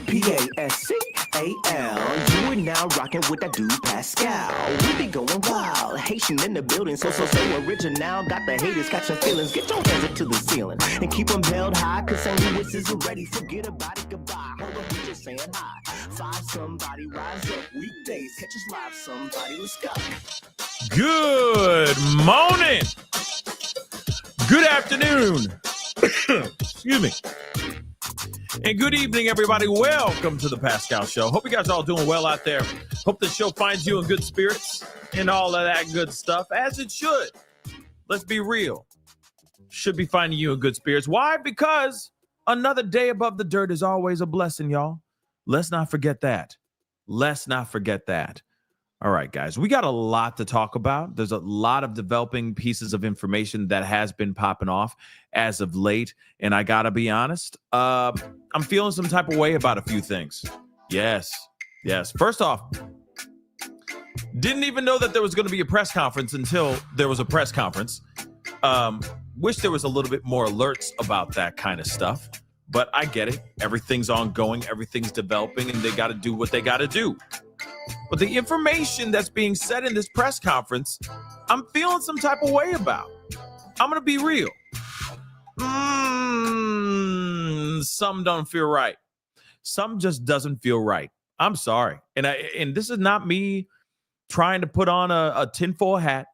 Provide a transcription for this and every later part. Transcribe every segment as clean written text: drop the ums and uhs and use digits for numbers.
Pascal. You are now rocking with that dude Pascal. We be going wild, Haitian in the building, so original. Got the haters catching feelings. Get your hands up to the ceiling and keep them held high, cause St. Louis isn't ready. Forget about it, goodbye. Hold on, we just saying hi. Five somebody, rise up weekdays. Catch us live, somebody, let's go. Good morning. Good afternoon. Excuse me. And good evening, everybody. Welcome to the Pascal Show. Hope you guys are all doing well out there. Hope the show finds you in good spirits and all of that good stuff, as it should. Let's be real. Should be finding you in good spirits. Why? Because another day above the dirt is always a blessing, y'all. Let's not forget that. Let's not forget that. All right, guys, we got a lot to talk about. There's a lot of developing pieces of information that has been popping off as of late. And I got to be honest, I'm feeling some type of way about a few things. Yes. First off, didn't even know that there was going to be a press conference until there was a press conference. Wish there was a little bit more alerts about that kind of stuff. But I get it. Everything's ongoing. Everything's developing, and they got to do what they got to do. But the information that's being said in this press conference, I'm feeling some type of way about. I'm going to be real. Some don't feel right. Some just doesn't feel right. I'm sorry. And this is not me trying to put on a tinfoil hat.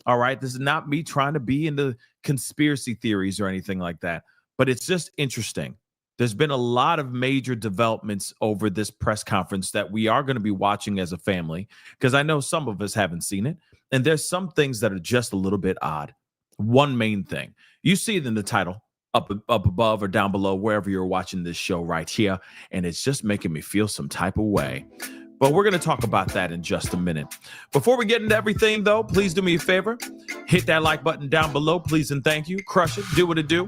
All right. This is not me trying to be into conspiracy theories or anything like that. But it's just interesting. There's been a lot of major developments over this press conference that we are going to be watching as a family, because I know some of us haven't seen it. And there's some things that are just a little bit odd. One main thing, you see it in the title up above or down below, wherever you're watching this show right here. And it's just making me feel some type of way. But we're going to talk about that in just a minute. Before we get into everything, though, please do me a favor. Hit that like button down below, please, and thank you. Crush it. Do what it do.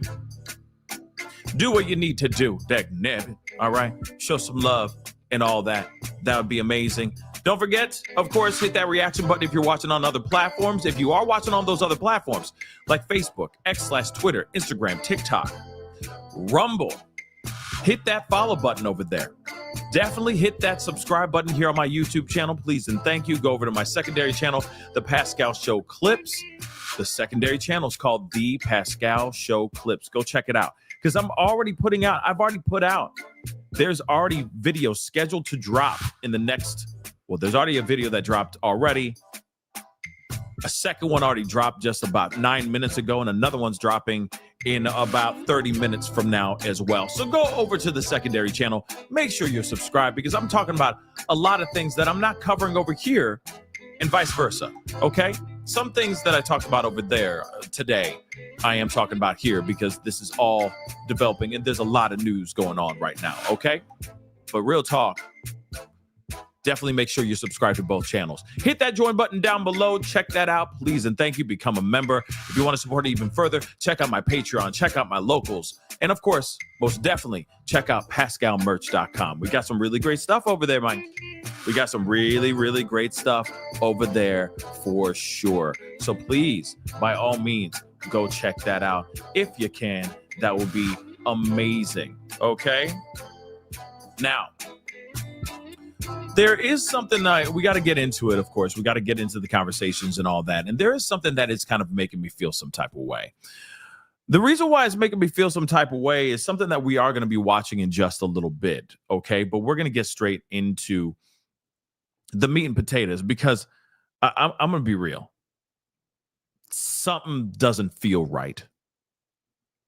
Do what you need to do, dagnabbit. All right? Show some love and all that. That would be amazing. Don't forget, of course, hit that reaction button if you're watching on other platforms. If you are watching on those other platforms, like Facebook, X/Twitter, Instagram, TikTok, Rumble, hit that follow button over there. Definitely hit that subscribe button here on my YouTube channel, please, and thank you. Go over to my secondary channel, The Pascal Show Clips. The secondary channel is called The Pascal Show Clips. Go check it out. Because I've already put out, there's already videos scheduled to drop in the next, there's already a video that dropped already. A second one already dropped just about 9 minutes ago, and another one's dropping in about 30 minutes from now as well. So go over to the secondary channel. Make sure you're subscribed, because I'm talking about a lot of things that I'm not covering over here and vice versa, okay? Some things that I talked about over there today, I am talking about here, because this is all developing and there's a lot of news going on right now, okay? But real talk, definitely make sure you're subscribed to both channels. Hit that join button down below. Check that out, please, and thank you. Become a member. If you want to support it even further, check out my Patreon, check out my locals, and of course, most definitely, check out PascalMerch.com. We got some really great stuff over there, Mike. We got some really, really great stuff over there for sure. So please, by all means, go check that out. If you can, that would be amazing. Okay? Now, there is something we got to get into it, of course. We got to get into the conversations and all that. And there is something that is kind of making me feel some type of way. The reason why it's making me feel some type of way is something that we are going to be watching in just a little bit. Okay? But we're going to get straight into the meat and potatoes, because I'm going to be real. Something doesn't feel right.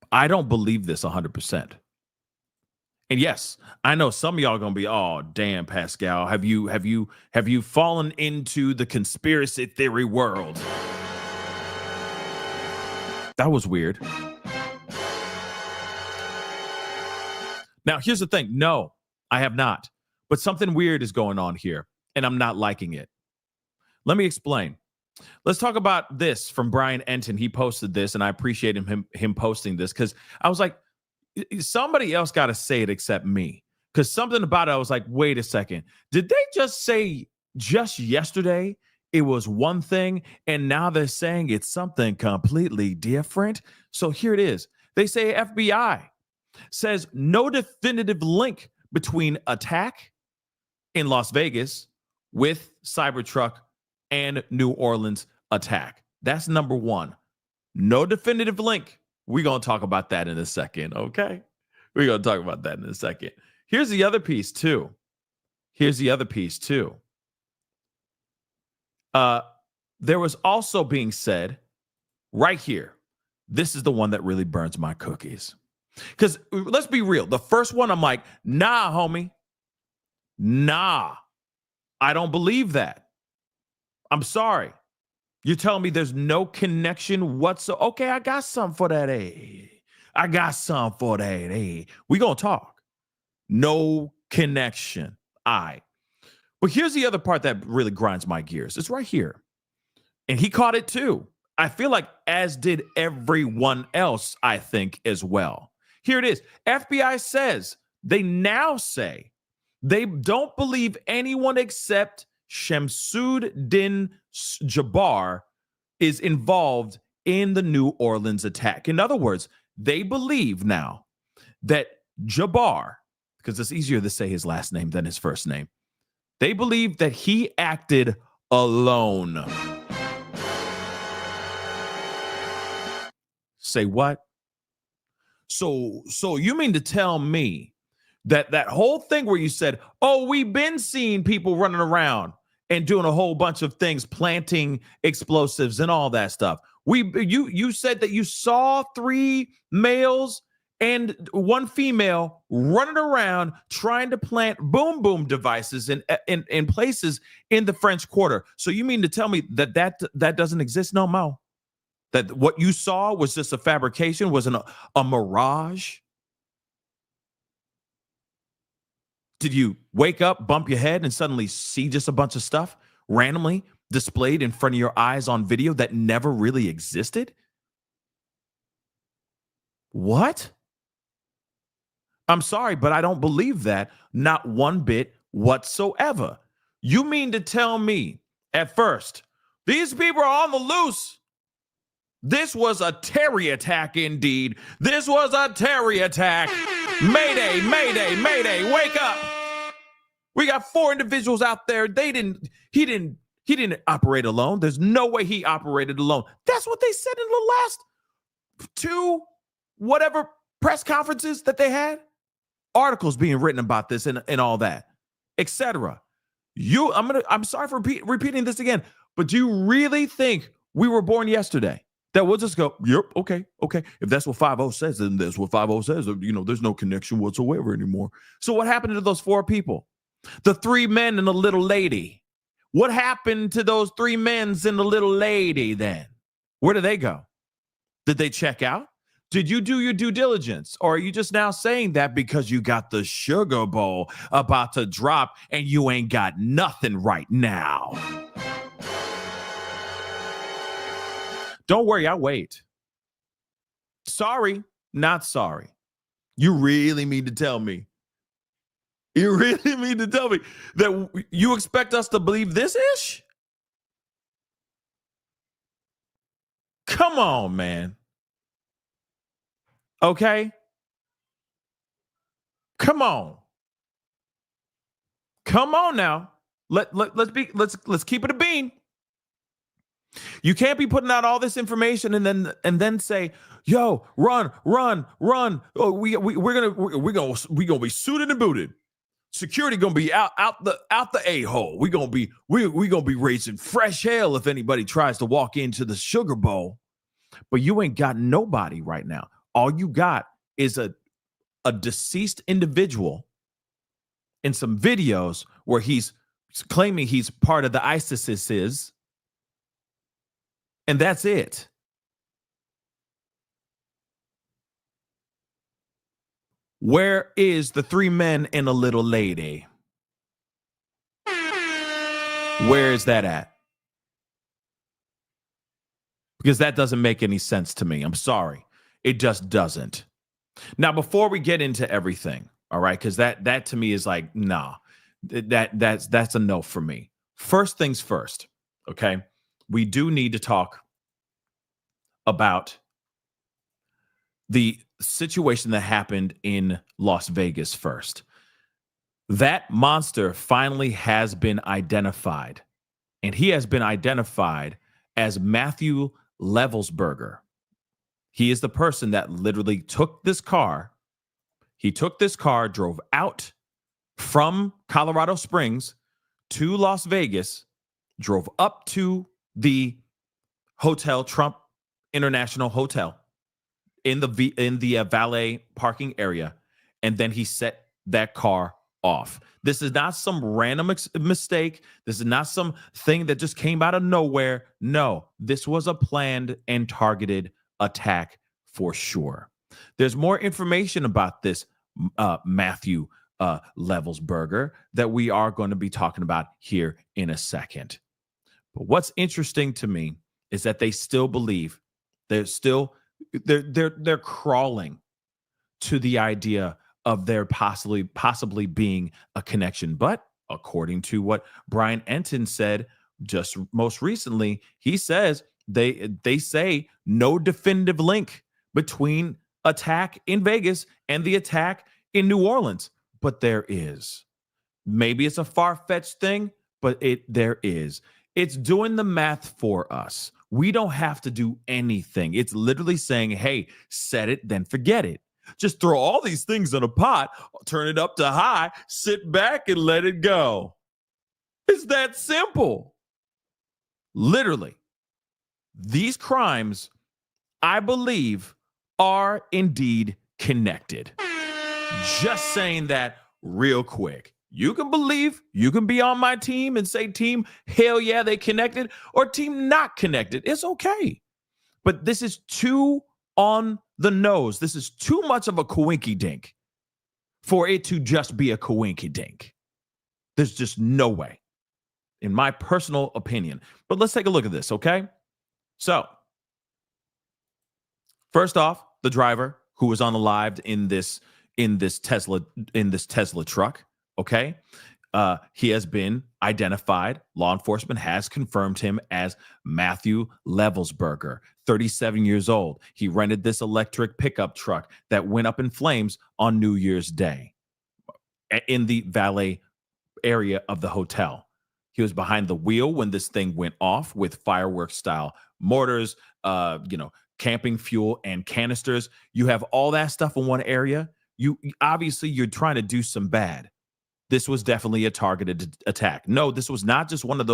I don't believe this 100%. And yes, I know some of y'all are going to be, oh, damn, Pascal, have you fallen into the conspiracy theory world? That was weird. Now, here's the thing. No, I have not. But something weird is going on here, and I'm not liking it. Let me explain. Let's talk about this from Brian Enton. He posted this, and I appreciate him posting this, because I was like, somebody else got to say it except me. Because something about it, I was like, wait a second. Did they just say just yesterday it was one thing, and now they're saying it's something completely different? So here it is. They say FBI says no definitive link between attack in Las Vegas with Cybertruck and New Orleans attack. That's number one. No definitive link. We're going to talk about that in a second, okay? We're going to talk about that in a second. Here's the other piece, too. There was also being said right here. This is the one that really burns my cookies. Because let's be real. The first one, I'm like, nah, homie. Nah. I don't believe that. I'm sorry. You're telling me there's no connection whatsoever. Okay, I got something for that. Hey, I got something for that. Hey, we gonna talk. No connection. All right. But here's the other part that really grinds my gears. It's right here. And he caught it too. I feel like as did everyone else, I think, as well. Here it is. FBI says, they now say, they don't believe anyone except Shamsuddin Jabbar is involved in the New Orleans attack. In other words, they believe now that Jabbar, because it's easier to say his last name than his first name, they believe that he acted alone. Say what? So you mean to tell me that whole thing where you said, oh, we've been seeing people running around and doing a whole bunch of things, planting explosives and all that stuff. You said that you saw 3 males and 1 female running around trying to plant boom boom devices in places in the French Quarter. So you mean to tell me that doesn't exist no more? That what you saw was just a fabrication, wasn't a mirage? Did you wake up, bump your head, and suddenly see just a bunch of stuff randomly displayed in front of your eyes on video that never really existed? What? I'm sorry, but I don't believe that, not one bit whatsoever. You mean to tell me at first, these people are on the loose? This was a Terry attack indeed. This was a Terry attack. Mayday, mayday, mayday, wake up. We got 4 individuals out there. He didn't operate alone. There's no way he operated alone. That's what they said in the last 2 whatever press conferences that they had. Articles being written about this and all that, etc. I'm sorry for repeating this again, but do you really think we were born yesterday? That we'll just go, yep, okay. If that's what 5-0 says, then that's what 5-0 says. There's no connection whatsoever anymore. So what happened to those 4 people? The 3 men and the little lady. What happened to those 3 men and the little lady then? Where did they go? Did they check out? Did you do your due diligence? Or are you just now saying that because you got the Sugar Bowl about to drop and you ain't got nothing right now? Don't worry, I'll wait. Sorry, not sorry. You really mean to tell me? You really mean to tell me that you expect us to believe this ish? Come on, man. Okay? Come on. Come on now. Let's keep it a bean. You can't be putting out all this information and then say, "Yo, run!" Oh, we're gonna be suited and booted. Security gonna be out the a-hole. We're gonna be raising fresh hell if anybody tries to walk into the Sugar Bowl. But you ain't got nobody right now. All you got is a deceased individual in some videos where he's claiming he's part of the ISIS. And that's it. Where is the 3 men and a little lady? Where is that at? Because that doesn't make any sense to me. I'm sorry. It just doesn't. Now, before we get into everything, all right, because that to me is like, nah, that's a no for me. First things first, okay? We do need to talk about the situation that happened in Las Vegas first. That monster finally has been identified, and he has been identified as Matthew Levelsberger. He is the person that literally took this car. He took this car, drove out from Colorado Springs to Las Vegas, drove up to the hotel, Trump International Hotel, in the valet parking area, and then he set that car off. This is not some random mistake. This is not some thing that just came out of nowhere. No, this was a planned and targeted attack for sure. There's more information about this Matthew Levelsberger that we are going to be talking about here in a second. But what's interesting to me is that they still believe they're crawling to the idea of there possibly being a connection. But according to what Brian Enton said just most recently, he says they say no definitive link between attack in Vegas and the attack in New Orleans. But there is. Maybe it's a far-fetched thing, but there is. It's doing the math for us. We don't have to do anything. It's literally saying, hey, set it, then forget it. Just throw all these things in a pot, turn it up to high, sit back and let it go. It's that simple. Literally. These crimes, I believe, are indeed connected. Just saying that real quick. You can believe, you can be on my team and say, team, hell yeah, they connected, or team not connected. It's okay. But this is too on the nose. This is too much of a coinky dink for it to just be a coinky dink. There's just no way, in my personal opinion. But let's take a look at this, okay? So, first off, the driver who was on the live in this Tesla truck. Okay. He has been identified. Law enforcement has confirmed him as Matthew Levelsberger, 37 years old. He rented this electric pickup truck that went up in flames on New Year's Day in the valet area of the hotel. He was behind the wheel when this thing went off with fireworks style mortars, camping fuel and canisters. You have all that stuff in one area. You're trying to do some bad. This was definitely a targeted attack. No, this was not just one of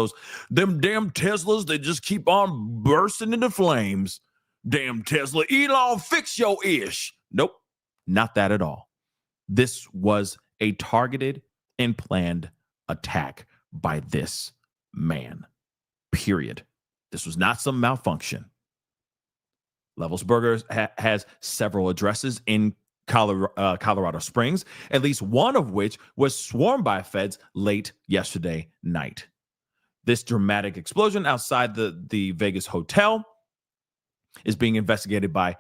them damn Teslas that just keep on bursting into flames. Damn Tesla, Elon, fix your ish. Nope, not that at all. This was a targeted and planned attack by this man, period. This was not some malfunction. Levelsberger has several addresses in Colorado Springs, at least one of which was swarmed by feds late yesterday night. This dramatic explosion outside the Vegas hotel is being investigated by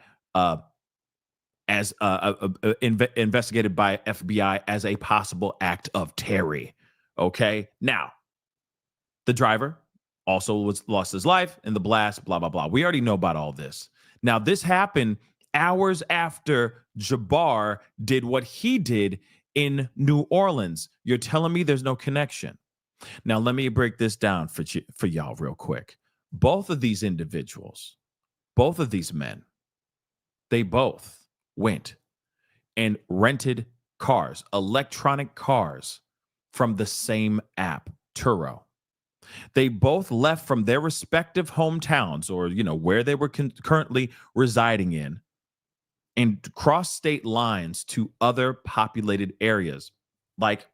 investigated by FBI as a possible act of terror. Okay, now the driver also lost his life in the blast. Blah blah blah. We already know about all this. Now this happened hours after Jabbar did what he did in New Orleans. You're telling me there's no connection. Now, let me break this down for y'all real quick. Both of these individuals, both of these men, they both went and rented cars, electronic cars, from the same app, Turo. They both left from their respective hometowns or, where they were currently residing in, and cross state lines to other populated areas like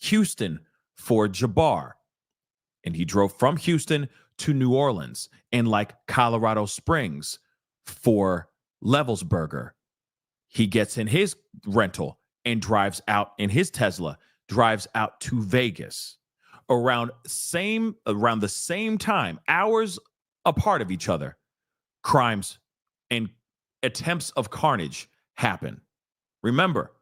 Houston for Jabbar. And he drove from Houston to New Orleans, and like Colorado Springs for Levelsberger. He gets in his rental and drives out in his Tesla, drives out to Vegas around the same time, hours apart of each other. Crimes and attempts of carnage happen. Remember,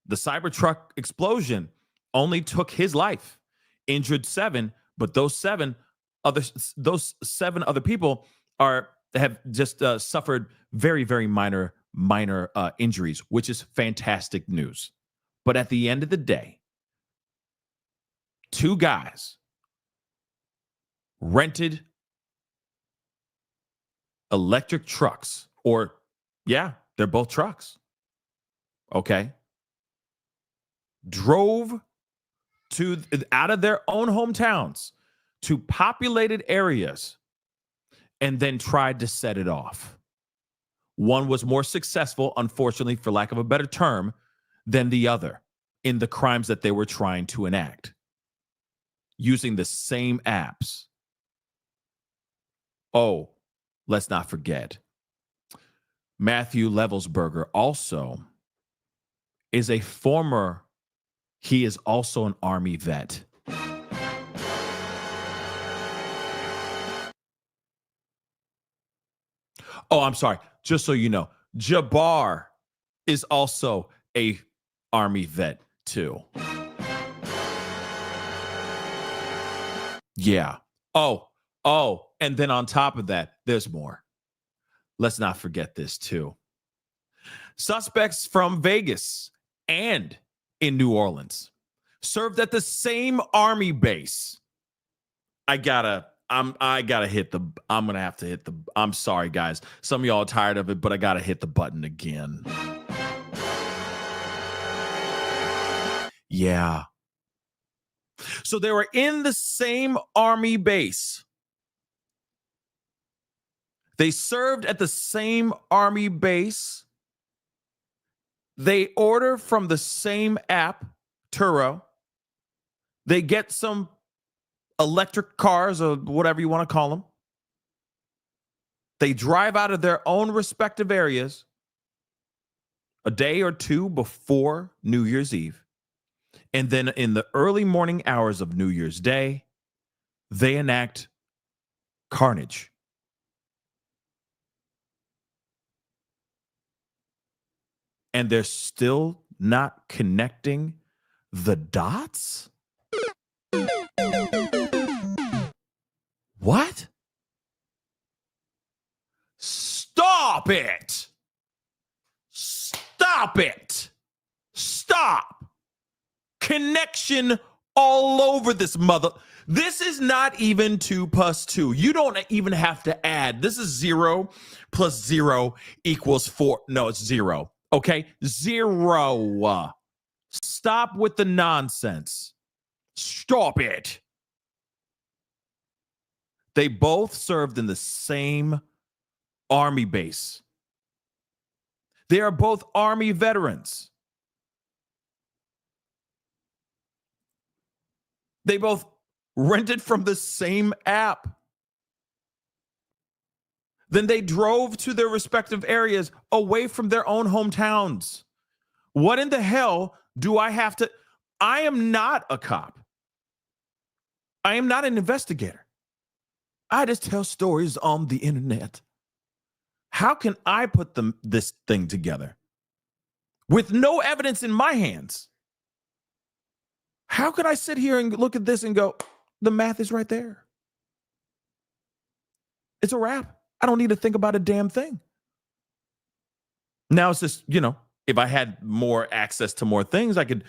the Cybertruck explosion only took his life, injured 7, but those seven other people have just suffered very, very minor injuries, which is fantastic news. But at the end of the day, Two guys rented electric trucks, or yeah, they're both trucks. Okay. Drove to out of their own hometowns to populated areas and then tried to set it off. One was more successful, unfortunately, for lack of a better term, than the other in the crimes that they were trying to enact using the same apps. Oh, let's not forget, Matthew Levelsberger also is he is also an Army vet. Oh, I'm sorry. Just so you know, Jabbar is also a Army vet too. Yeah. Oh, and then on top of that, there's more. Let's not forget this too. Suspects from Vegas and in New Orleans served at the same Army base. I'm gonna have to hit the, I'm sorry, guys. Some of y'all are tired of it, but I gotta hit the button again. Yeah. So they were in the same Army base. They served at the same Army base. They order from the same app, Turo. They get some electric cars or whatever you want to call them. They drive out of their own respective areas a day or two before New Year's Eve. And then in the early morning hours of New Year's Day, they enact carnage. And they're still not connecting the dots? What? Stop it! Stop it! Stop! Connection all over this mother. This is not even 2 plus 2. You don't even have to add. This is 0 plus 0 equals 4. No, it's 0. Okay? 0. Stop with the nonsense. Stop it. They both served in the same Army base. They are both Army veterans. They both rented from the same app. Then they drove to their respective areas away from their own hometowns. What in the hell do I have to? I am not a cop. I am not an investigator. I just tell stories on the internet. How can I put this thing together with no evidence in my hands? How could I sit here and look at this and go, the math is right there? It's a wrap. I don't need to think about a damn thing. Now it's just, if I had more access to more things, I could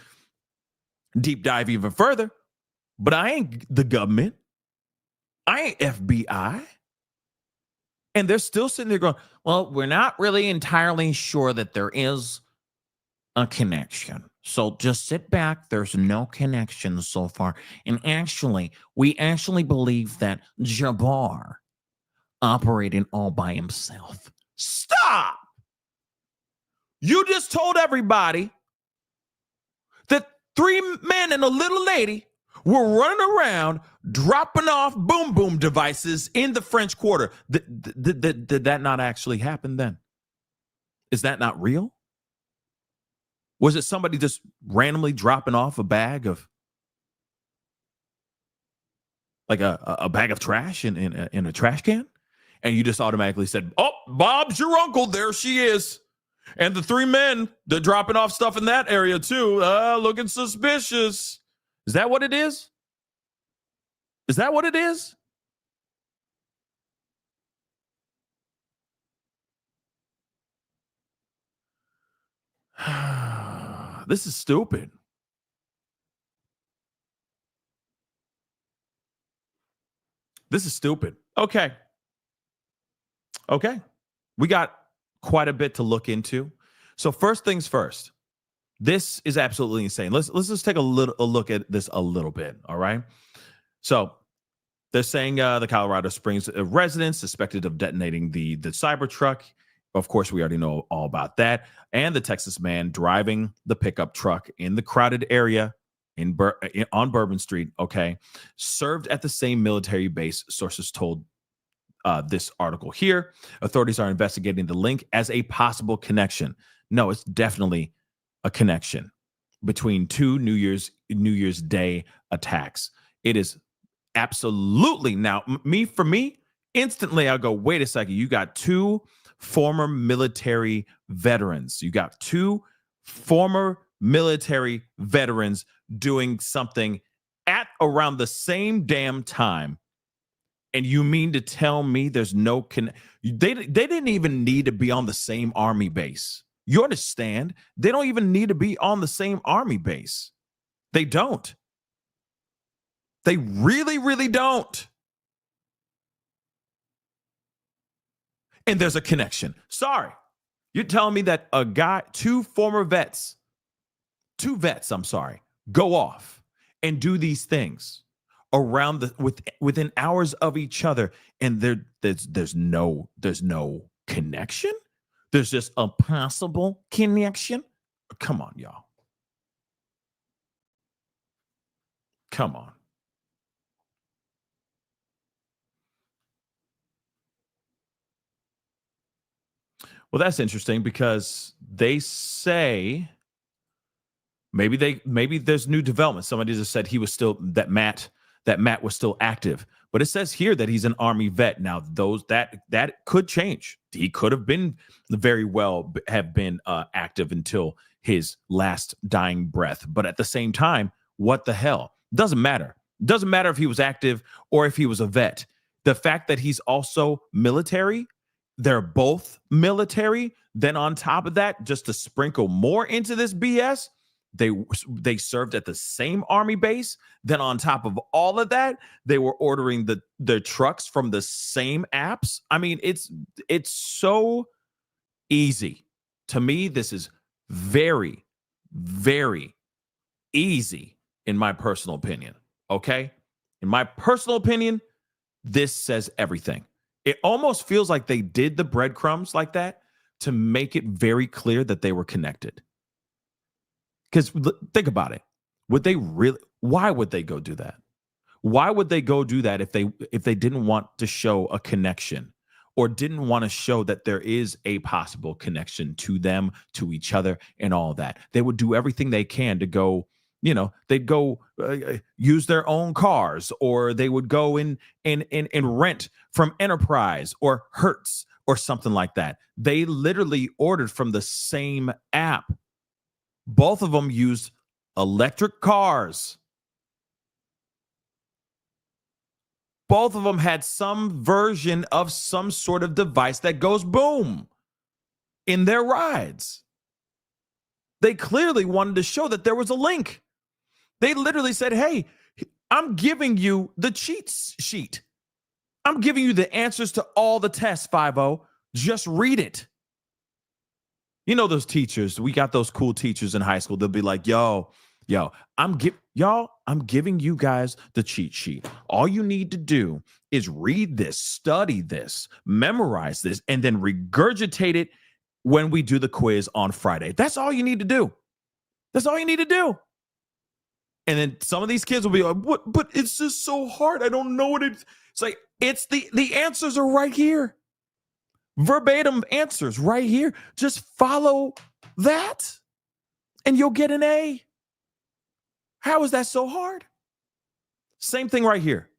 deep dive even further. But I ain't the government. I ain't FBI. And they're still sitting there going, well, we're not really entirely sure that there is a connection. So just sit back. There's no connection so far. And we actually believe that Jabbar operating all by himself. Stop! You just told everybody that 3 men and a little lady were running around dropping off boom boom devices in the French Quarter. Did that not actually happen then? Is that not real? Was it somebody just randomly dropping off a bag of, like a bag of trash in a trash can? And you just automatically said, oh, Bob's your uncle. There she is. And the 3 men, they're dropping off stuff in that area too. Looking suspicious. Is that what it is? Is that what it is? This is stupid. This is stupid. Okay. We got quite a bit to look into. So first things first. This is absolutely insane. Let's just take a look at this a little bit. All right. So they're saying the Colorado Springs resident suspected of detonating the Cybertruck. Of course, we already know all about that. And the Texas man driving the pickup truck in the crowded area on Bourbon Street, okay, served at the same military base, sources told this article here. Authorities are investigating the link as a possible connection. No, it's definitely a connection between two New Year's Day attacks. It is absolutely. Now, for me, instantly I'll go, wait a second. You got two former military veterans. You got two former military veterans doing something at around the same damn time. And you mean to tell me there's no they didn't even need to be on the same army base. You understand? They don't even need to be on the same army base. They don't. They really, really don't. And there's a connection. Sorry. You're telling me that two vets, go off and do these things around within hours of each other, and there's no connection. There's just a possible connection. Come on, y'all. Come on. Well, that's interesting because they say maybe there's new development. Somebody just said he was still that Matt was still active, but it says here that he's an Army vet. Now, that could change. He could have been very well have been active until his last dying breath. But at the same time, what the hell? Doesn't matter. Doesn't matter if he was active or if he was a vet. The fact that he's also military. They're both military. Then on top of that, just to sprinkle more into this BS, they served at the same army base. Then on top of all of that, they were ordering their trucks from the same apps. I mean, it's so easy. To me, this is very, very easy in my personal opinion. Okay? In my personal opinion, this says everything. It almost feels like they did the breadcrumbs like that to make it very clear that they were connected. Because think about it. Why would they go do that? Why would they go do that if they didn't want to show a connection or didn't want to show that there is a possible connection to them, to each other, and all that? They would do everything they can to go. They'd go use their own cars, or they would go and rent from Enterprise or Hertz or something like that. They literally ordered from the same app. Both of them used electric cars. Both of them had some version of some sort of device that goes boom in their rides. They clearly wanted to show that there was a link. They literally said, hey, I'm giving you the cheat sheet. I'm giving you the answers to all the tests, 5-0. Just read it. You know those teachers, we got those cool teachers in high school. They'll be like, yo, I'm giving you guys the cheat sheet. All you need to do is read this, study this, memorize this, and then regurgitate it when we do the quiz on Friday. That's all you need to do. That's all you need to do. And then some of these kids will be like, what? But it's just so hard. I don't know what it's like. It's the answers are right here. Verbatim answers right here. Just follow that and you'll get an A. How is that so hard? Same thing right here.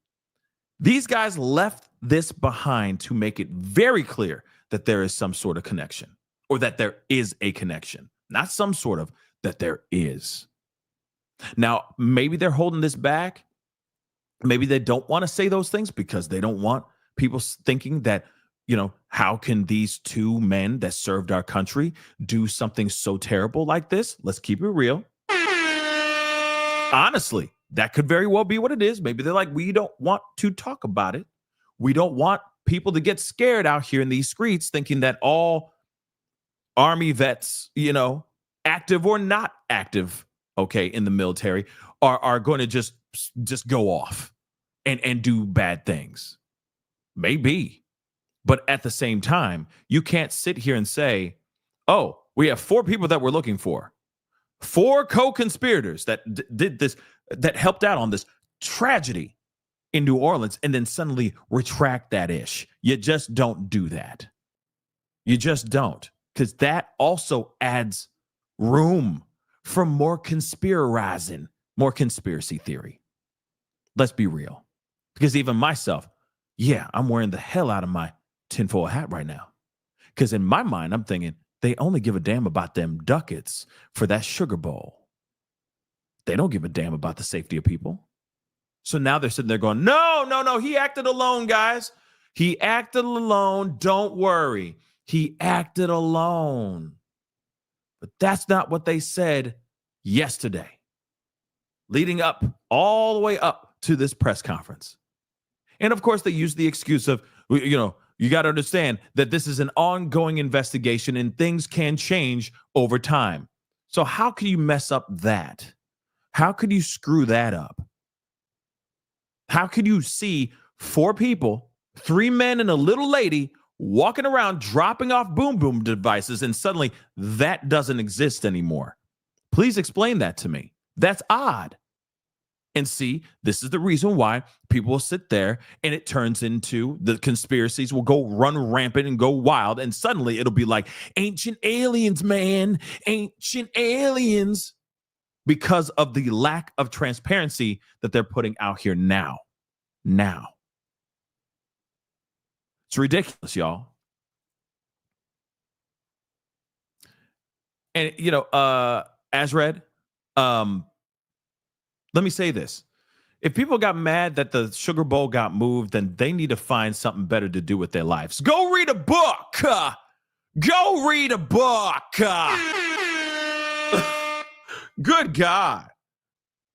These guys left this behind to make it very clear that there is some sort of connection, or that there is a connection. Not some sort of, that there is. Now, maybe they're holding this back. Maybe they don't want to say those things because they don't want people thinking that, how can these two men that served our country do something so terrible like this? Let's keep it real. Honestly, that could very well be what it is. Maybe they're like, we don't want to talk about it. We don't want people to get scared out here in these streets thinking that all Army vets, active or not active, okay, in the military are going to just go off and do bad things. Maybe. But at the same time, you can't sit here and say, oh, we have 4 people that we're looking for. 4 co-conspirators that did this, that helped out on this tragedy in New Orleans, and then suddenly retract that ish. You just don't do that. You just don't, because that also adds room for more conspirizing, more conspiracy theory. Let's be real. Because even myself, I'm wearing the hell out of my tinfoil hat right now. Because in my mind, I'm thinking, they only give a damn about them ducats for that sugar bowl. They don't give a damn about the safety of people. So now they're sitting there going, no, he acted alone, guys. He acted alone. Don't worry. He acted alone. But that's not what they said yesterday, leading up all the way up to this press conference. And of course, they use the excuse of, you got to understand that this is an ongoing investigation and things can change over time. So how can you mess up that? How could you screw that up? How could you see 4 people, 3 men and a little lady walking around dropping off boom devices, and suddenly that doesn't exist anymore? Please explain that to me. That's odd. And see, this is the reason why people will sit there and it turns into the conspiracies will go run rampant and go wild. And suddenly it'll be like ancient aliens, man, ancient aliens, because of the lack of transparency that they're putting out here now. It's ridiculous, y'all. And, Azred, let me say this. If people got mad that the Sugar Bowl got moved, then they need to find something better to do with their lives. Go read a book. Go read a book. Good God.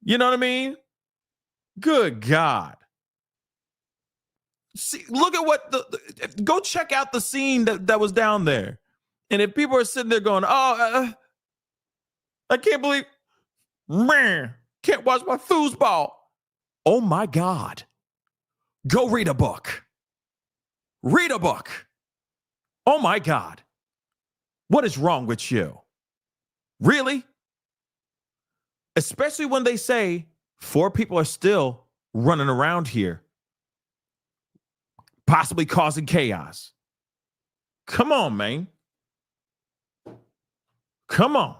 You know what I mean? Good God. See, look at what go check out the scene that was down there. And if people are sitting there going, I can't believe, man, can't watch my foosball. Oh my God. Go read a book. Read a book. Oh my God. What is wrong with you? Really? Especially when they say 4 people are still running around here, possibly causing chaos. Come on, man. Come on.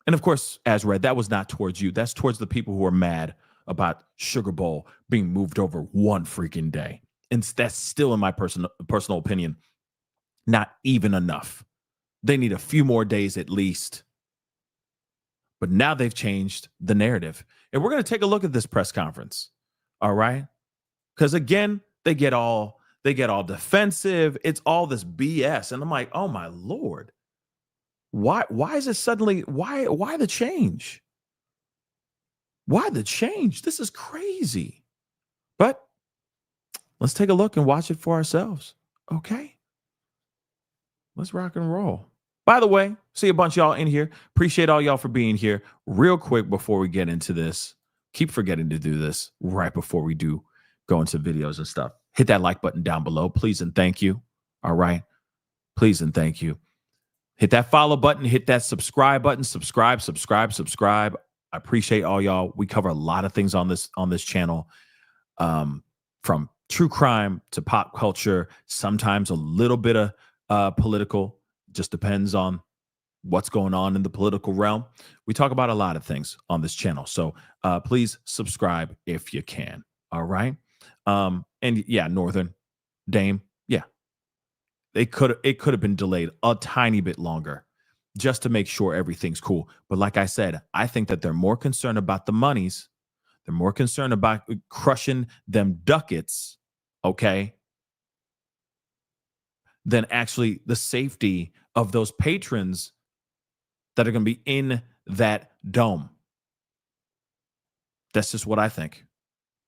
And of course, as read, that was not towards you. That's towards the people who are mad about Sugar Bowl being moved over one freaking day. And that's still, in my personal opinion, not even enough. They need a few more days at least. But now they've changed the narrative. And we're going to take a look at this press conference. All right? Because again, they get all defensive. It's all this BS. And I'm like, oh my Lord. Why is it suddenly, why the change? Why the change? This is crazy. But let's take a look and watch it for ourselves. Okay? Let's rock and roll. By the way, see a bunch of y'all in here. Appreciate all y'all for being here. Real quick before we get into this, keep forgetting to do this right before we do go into videos and stuff. Hit that like button down below, please and thank you. All right? Please and thank you. Hit that follow button. Hit that subscribe button. Subscribe. I appreciate all y'all. We cover a lot of things on this channel, from true crime to pop culture. Sometimes a little bit of political. Just depends on what's going on in the political realm. We talk about a lot of things on this channel. So please subscribe if you can. All right. And yeah, Northern Dame. Yeah. It could have been delayed a tiny bit longer just to make sure everything's cool. But like I said, I think that they're more concerned about the monies. They're more concerned about crushing them ducats, okay, than actually the safety of those patrons that are going to be in that dome. That's just what I think.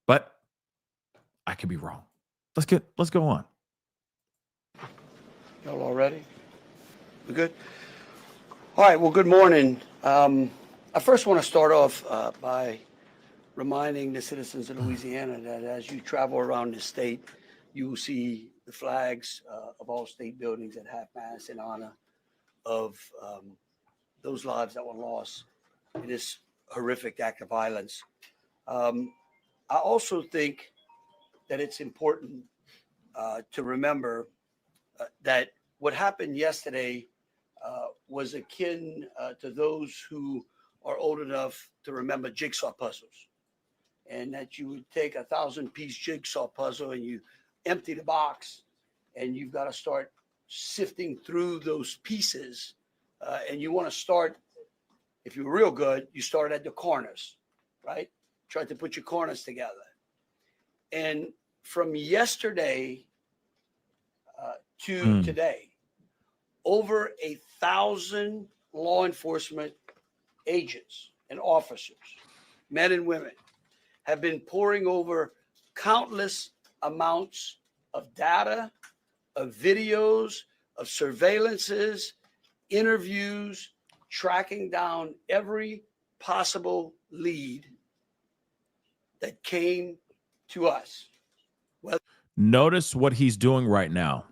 but I could be wrong. Let's go on. Y'all all ready? We good? All right, well, good morning. I first want to start off by reminding the citizens of Louisiana that as you travel around the state, you will see the flags of all state buildings at half-mast in honor of those lives that were lost in this horrific act of violence. I also think that it's important to remember that what happened yesterday was akin to those who are old enough to remember jigsaw puzzles, and that you would take 1,000-piece jigsaw puzzle and you empty the box, and you've got to start sifting through those pieces, and you want to start, if you're real good, you start at the corners, right? Try to put your corners together. And from yesterday to today, over 1,000 law enforcement agents and officers, men and women, have been poring over countless amounts of data, of videos, of surveillances, interviews, tracking down every possible lead that came to us. Notice what he's doing right now.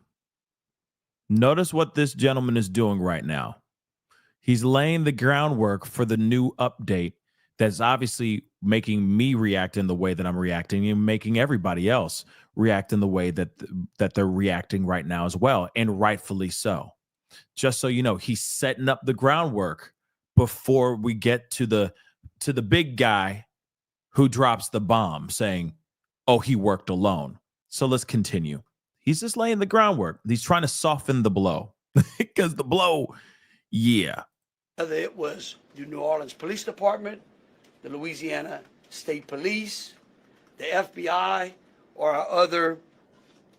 Notice what this gentleman is doing right now. He's laying the groundwork for the new update that's obviously making me react in the way that I'm reacting and making everybody else react in the way that they're reacting right now as well, and rightfully so. Just so you know, he's setting up the groundwork before we get to the big guy who drops the bomb saying, "Oh, he worked alone." So let's continue. He's just laying the groundwork. He's trying to soften the blow because the blow, yeah. Whether it was the New Orleans Police Department, the Louisiana State Police, the FBI, or our other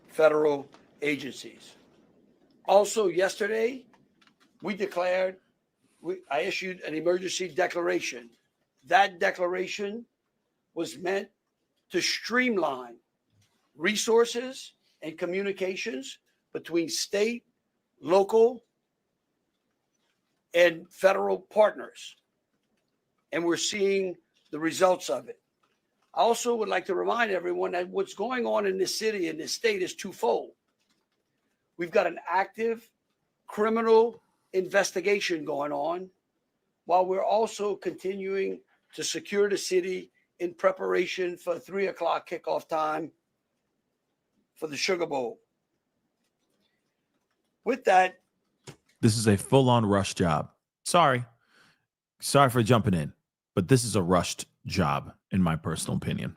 federal agencies. Also, yesterday, I issued an emergency declaration. That declaration was meant to streamline resources and communications between state, local, and federal partners. And we're seeing the results of it. I also would like to remind everyone that what's going on in this city and this state is twofold. We've got an active criminal investigation going on, while we're also continuing to secure the city in preparation for 3 o'clock kickoff time for the Sugar Bowl. With that, this is a full-on rush job. Sorry for jumping in, but this is a rushed job, in my personal opinion.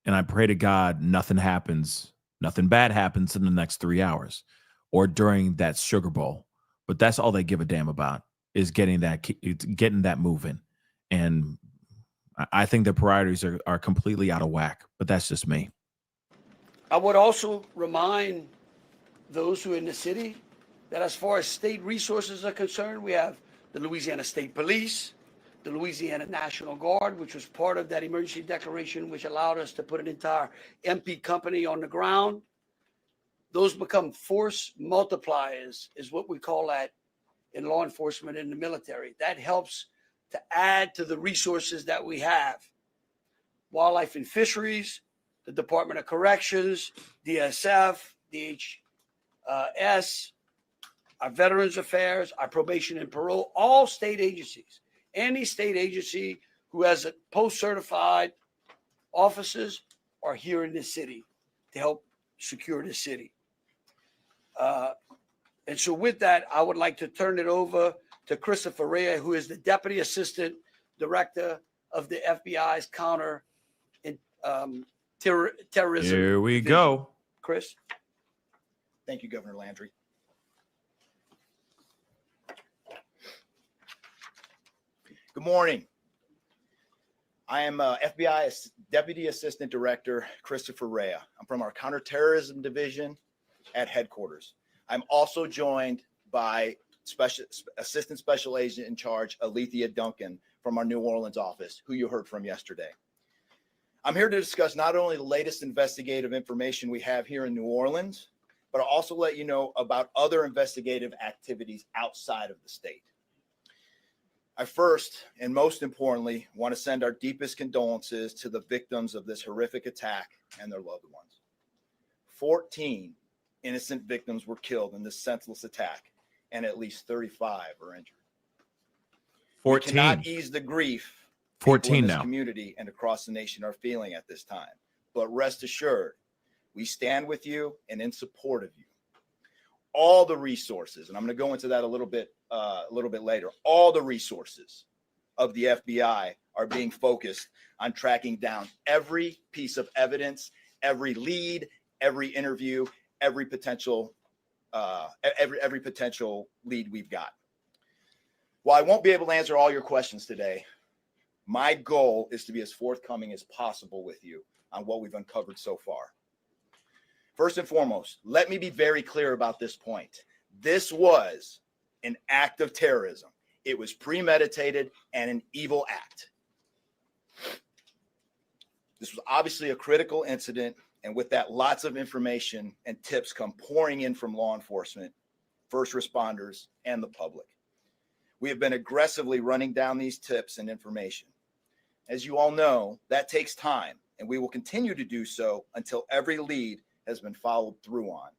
And I pray to God nothing bad happens in the next 3 hours or during that Sugar Bowl. But that's all they give a damn about, is getting that moving. And I think the priorities are completely out of whack, but that's just me. I would also remind those who are in the city that as far as state resources are concerned, we have the Louisiana State Police, the Louisiana National Guard, which was part of that emergency declaration, which allowed us to put an entire MP company on the ground. Those become force multipliers, is what we call that in law enforcement and the military. That helps to add to the resources that we have. Wildlife and Fisheries, the Department of Corrections, DSF, DHS, our Veterans Affairs, our Probation and Parole, all state agencies. Any state agency who has a post-certified officers are here in this city to help secure the city. And so with that, I would like to turn it over to Christopher Rea, who is the Deputy Assistant Director of the FBI's Counter Terrorism. Here we Division. go. Chris. Thank you, Governor Landry. Good morning. I am FBI Deputy Assistant Director Christopher Rea. I'm from our Counterterrorism Division at headquarters. I'm also joined by Assistant Special Agent in Charge Alethea Duncan from our New Orleans office, who you heard from yesterday. I'm here to discuss not only the latest investigative information we have here in New Orleans, but I'll also let you know about other investigative activities outside of the state. I first, and most importantly, want to send our deepest condolences to the victims of this horrific attack and their loved ones. 14 innocent victims were killed in this senseless attack, and at least 35 are injured. 14. We cannot ease the grief 14 in this now. community and across the nation are feeling at this time. But rest assured, we stand with you and in support of you. All the resources, and I'm going to go into that a little bit later. All the resources of the FBI are being focused on tracking down every piece of evidence, every lead, every interview, every potential lead we've got. While I won't be able to answer all your questions today, my goal is to be as forthcoming as possible with you on what we've uncovered so far. First and foremost, let me be very clear about this point. This was an act of terrorism. It was premeditated and an evil act. This was obviously a critical incident, and with that, lots of information and tips come pouring in from law enforcement, first responders, and the public. We have been aggressively running down these tips and information. As you all know, that takes time, and we will continue to do so until every lead has been followed through on.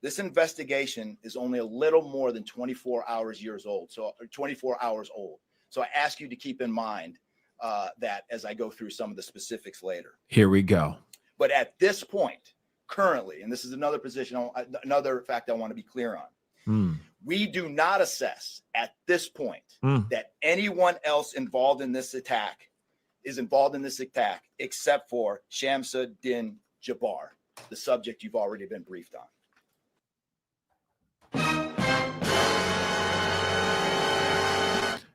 This investigation is only a little more than 24 hours old. So I ask you to keep in mind that as I go through some of the specifics later. Here we go. But at this point, currently, and this is another fact I want to be clear on. We do not assess at this point that anyone else involved in this attack except for Shamsuddin Jabbar, the subject you've already been briefed on.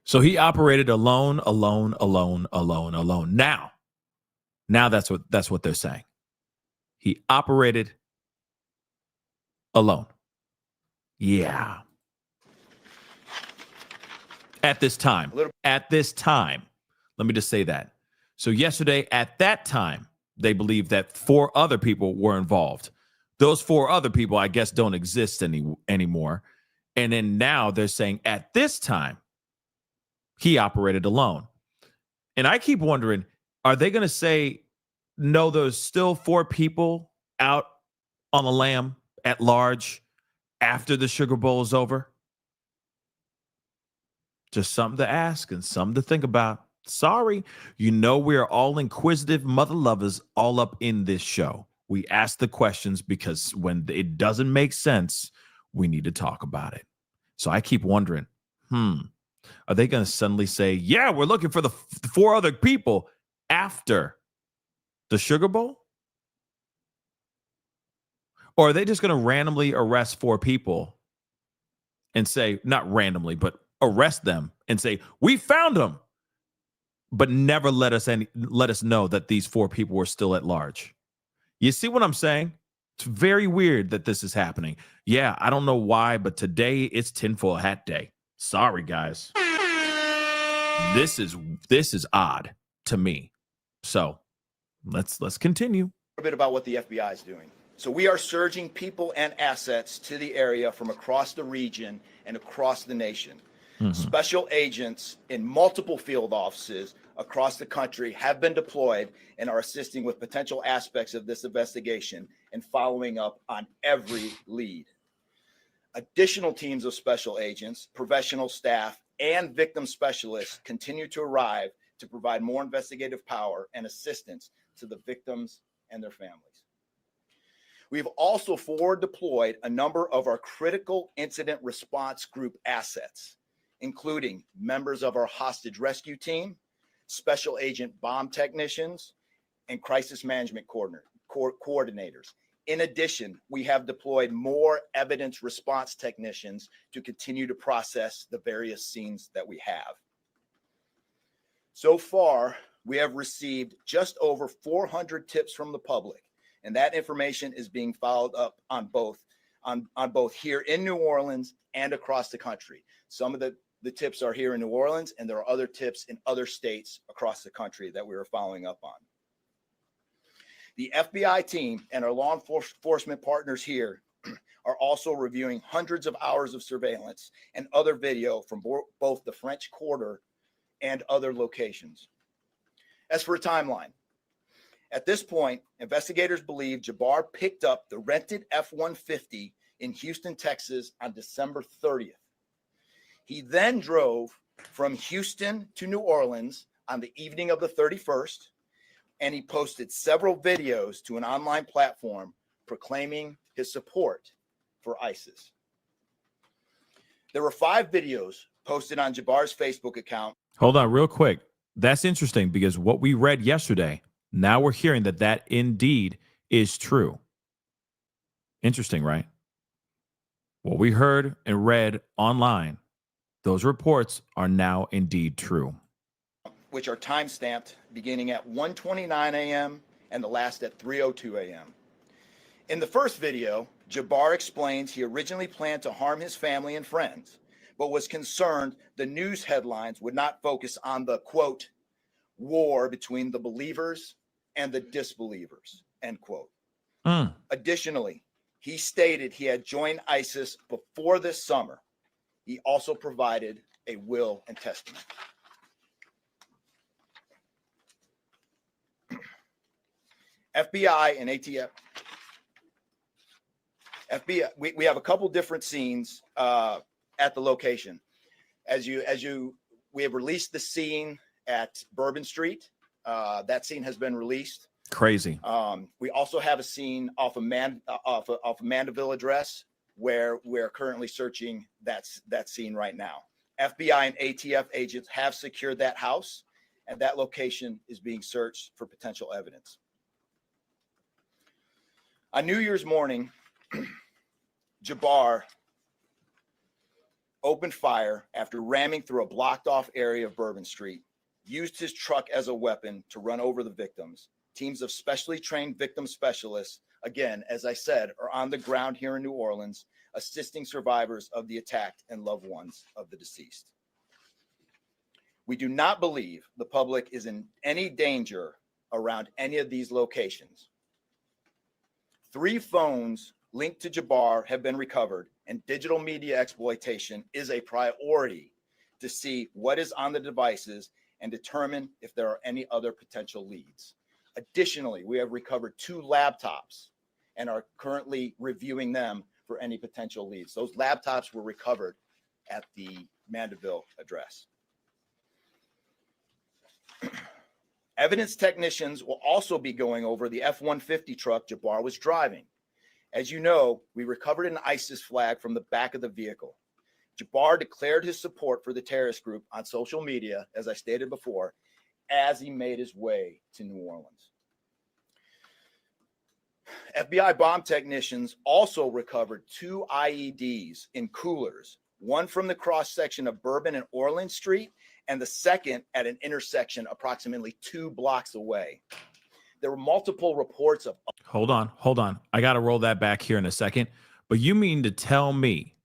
So he operated alone. Now that's what they're saying. He operated alone. Yeah. At this time, let me just say that. So yesterday, at that time, they believed that 4 other people were involved. Those 4 other people, I guess, don't exist anymore. And then now they're saying at this time, he operated alone. And I keep wondering, are they going to say, no, there's still 4 people out on the lam at large after the Sugar Bowl is over? Just something to ask and something to think about. Sorry, we are all inquisitive mother lovers all up in this show. We ask the questions because when it doesn't make sense, we need to talk about it. So I keep wondering, are they going to suddenly say, yeah, we're looking for the 4 other people after the Sugar Bowl? Or are they just going to randomly arrest 4 people and say, not randomly, but arrest them and say, we found them, but never let us know that these 4 people were still at large? You see what I'm saying? It's very weird that this is happening. Yeah, I don't know why, but today it's tinfoil hat day. Sorry, guys. This is odd to me. So let's continue. A bit about what the FBI is doing. So we are surging people and assets to the area from across the region and across the nation. Special agents in multiple field offices across the country have been deployed and are assisting with potential aspects of this investigation and following up on every lead. Additional teams of special agents, professional staff, and victim specialists continue to arrive to provide more investigative power and assistance to the victims and their families. We've also forward deployed a number of our critical incident response group assets, including members of our hostage rescue team, special agent bomb technicians, and crisis management coordinators. In addition, we have deployed more evidence response technicians to continue to process the various scenes that we have. So far, we have received just over 400 tips from the public, and that information is being followed up on both here in New Orleans and across the country. Some of the tips are here in New Orleans, and there are other tips in other states across the country that we are following up on. The FBI team and our law enforcement partners here are also reviewing hundreds of hours of surveillance and other video from both the French Quarter and other locations. As for a timeline, at this point, investigators believe Jabbar picked up the rented F-150 in Houston, Texas on December 30th. He then drove from Houston to New Orleans on the evening of the 31st, and he posted several videos to an online platform proclaiming his support for ISIS. There were 5 videos posted on Jabbar's Facebook account. Hold on real quick. That's interesting because what we read yesterday, now we're hearing that that indeed is true. Interesting, right? What we heard and read online, those reports are now indeed true. Which are time-stamped beginning at 1:29 a.m. and the last at 3:02 a.m. In the first video, Jabbar explains he originally planned to harm his family and friends, but was concerned the news headlines would not focus on the, quote, war between the believers and the disbelievers, end quote. Additionally, he stated he had joined ISIS before this summer. He also provided a will and testament. FBI and ATF. FBI, we have a couple different scenes at the location. We have released the scene at Bourbon Street. That scene has been released. Crazy. We also have a scene off of Mandeville address where we're currently searching that scene right now. FBI and ATF agents have secured that house, and that location is being searched for potential evidence. On New Year's morning, Jabbar opened fire after ramming through a blocked off area of Bourbon Street, used his truck as a weapon to run over the victims. Teams of specially trained victim specialists, again, as I said, are on the ground here in New Orleans, assisting survivors of the attack and loved ones of the deceased. We do not believe the public is in any danger around any of these locations. 3 phones linked to Jabbar have been recovered, and digital media exploitation is a priority to see what is on the devices and determine if there are any other potential leads. Additionally, we have recovered 2 laptops and are currently reviewing them for any potential leads. Those laptops were recovered at the Mandeville address. Evidence technicians will also be going over the F-150 truck Jabbar was driving. As you know, we recovered an ISIS flag from the back of the vehicle. Jabbar declared his support for the terrorist group on social media, as I stated before, as he made his way to New Orleans. FBI bomb technicians also recovered 2 IEDs in coolers, one from the cross section of Bourbon and Orleans Street, and the second at an intersection approximately 2 blocks away. There were multiple reports of... Hold on. I got to roll that back here in a second. But you mean to tell me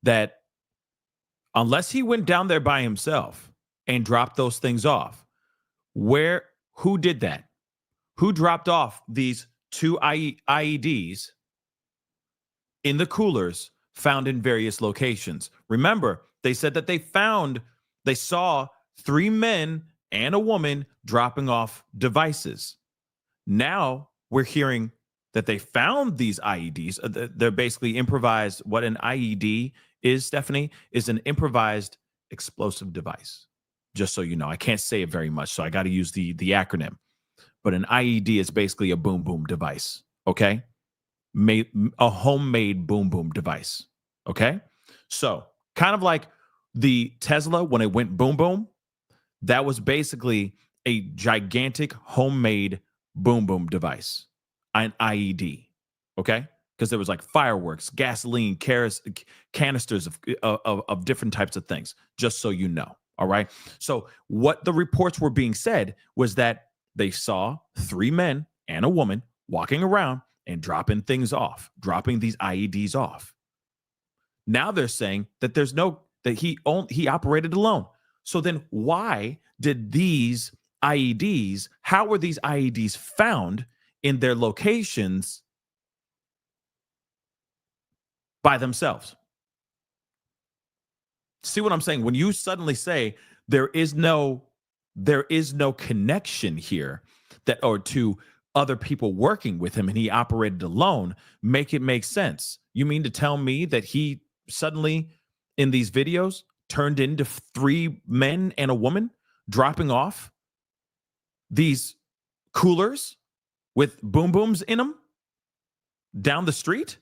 that unless he went down there by himself and dropped those things off, who did that? Who dropped off these 2 IEDs in the coolers found in various locations? Remember, they said that they saw 3 men and a woman dropping off devices. Now we're hearing that they found these IEDs. They're basically improvised. What an IED is, Stephanie, is an improvised explosive device. Just so you know, I can't say it very much, so I got to use the acronym. But an IED is basically a boom boom device. Okay, a homemade boom boom device. Okay, so kind of like the Tesla when it went boom boom. That was basically a gigantic homemade boom boom device, an IED, okay? Because there was like fireworks, gasoline, canisters of different types of things, just so you know, all right? So what the reports were being said was that they saw 3 men and a woman walking around and dropping things off, dropping these IEDs off. Now they're saying that that he operated alone. So then why did these IEDs, how were these IEDs found in their locations by themselves? See what I'm saying? When you suddenly say there is no connection here that or to other people working with him and he operated alone, make it make sense. You mean to tell me that he suddenly in these videos turned into 3 men and a woman dropping off these coolers with boom booms in them down the street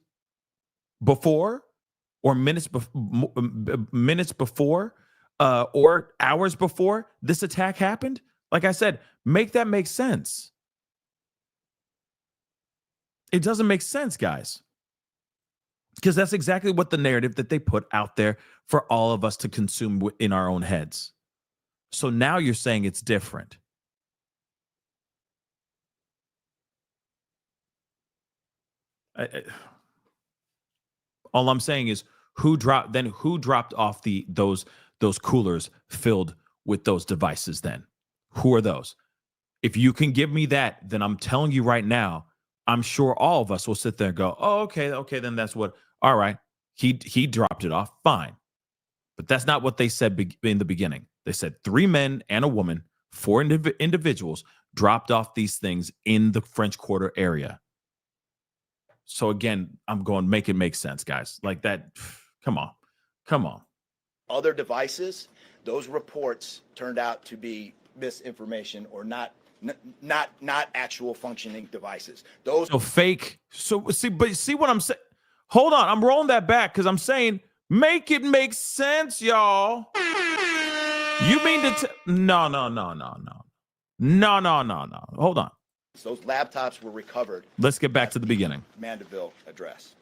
before or minutes before or hours before this attack happened? Like I said, make that make sense. It doesn't make sense, guys, because that's exactly what the narrative that they put out there for all of us to consume in our own heads. So now you're saying it's different. All I'm saying is who dropped off those coolers filled with those devices then? Who are those? If you can give me that, then I'm telling you right now, I'm sure all of us will sit there and go, oh, okay, then that's what, all right, he dropped it off, fine. But that's not what they said in the beginning. They said 3 men and a woman, 4 individuals dropped off these things in the French Quarter area. So again, I'm going, make it make sense, guys. Like that, come on. Other devices, those reports turned out to be misinformation or not actual functioning devices. Those so fake. So see what I'm saying? Hold on, I'm rolling that back because I'm saying make it make sense, y'all. You mean to no. Hold on. Those laptops were recovered. Let's get back to the beginning. Mandeville address.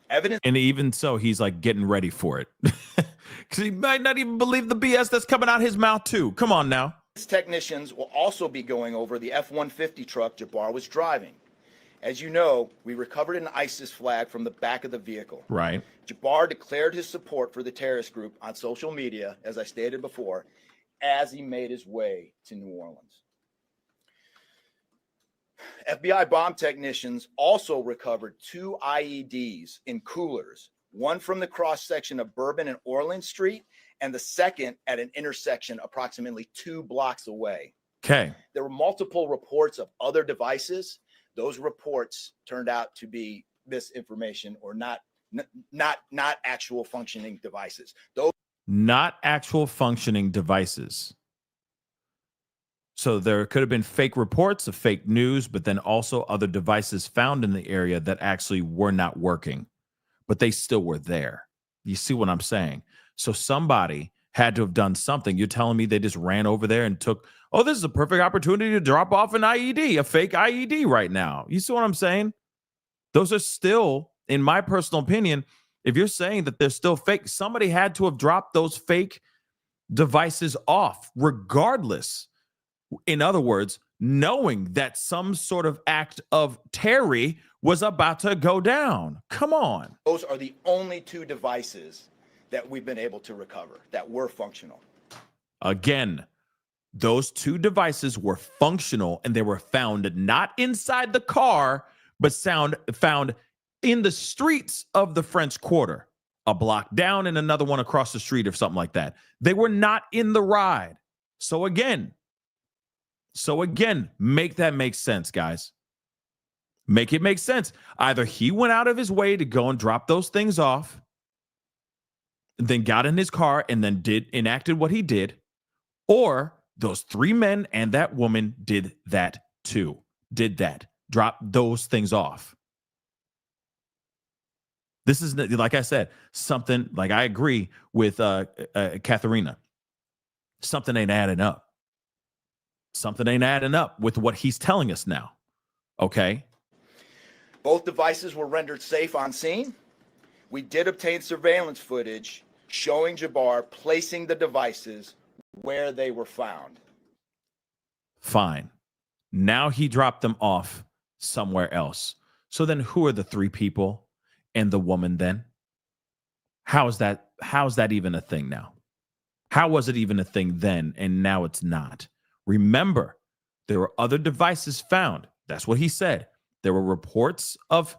Evidence. And even so, he's like getting ready for it. Because he might not even believe the BS that's coming out his mouth too. Come on now. Technicians will also be going over the F-150 truck Jabbar was driving. As you know, we recovered an ISIS flag from the back of the vehicle. Right. Jabbar declared his support for the terrorist group on social media, as I stated before, as he made his way to New Orleans. FBI bomb technicians also recovered 2 IEDs in coolers, one from the cross section of Bourbon and Orleans Street, and the second at an intersection approximately 2 blocks away. Okay. There were multiple reports of other devices. Those reports turned out to be misinformation or not actual functioning devices. Those not actual functioning devices. So there could have been fake reports of fake news, but then also other devices found in the area that actually were not working, but they still were there. You see what I'm saying? So somebody had to have done something. You're telling me they just ran over there and took, oh, this is a perfect opportunity to drop off an IED, a fake IED right now. You see what I'm saying? Those are still, in my personal opinion, if you're saying that they're still fake, somebody had to have dropped those fake devices off regardless. In other words, knowing that some sort of act of terror was about to go down. Come on. Those are the only 2 devices that we've been able to recover that were functional. Again, those 2 devices were functional and they were found not inside the car, but found in the streets of the French Quarter, a block down and another one across the street or something like that. They were not in the ride. So again, make that make sense, guys. Make it make sense. Either he went out of his way to go and drop those things off, then got in his car and then enacted what he did, or those 3 men and that woman did that too. Drop those things off. This is, like I said, something like I agree with Katharina. Something ain't adding up. Something ain't adding up with what he's telling us now. Okay. Both devices were rendered safe on scene. We did obtain surveillance footage showing Jabbar placing the devices where they were found. Fine. Now he dropped them off somewhere else. So then who are the 3 people and the woman then? How's that even a thing now? How was it even a thing then and now it's not? Remember, there were other devices found. That's what he said. There were reports of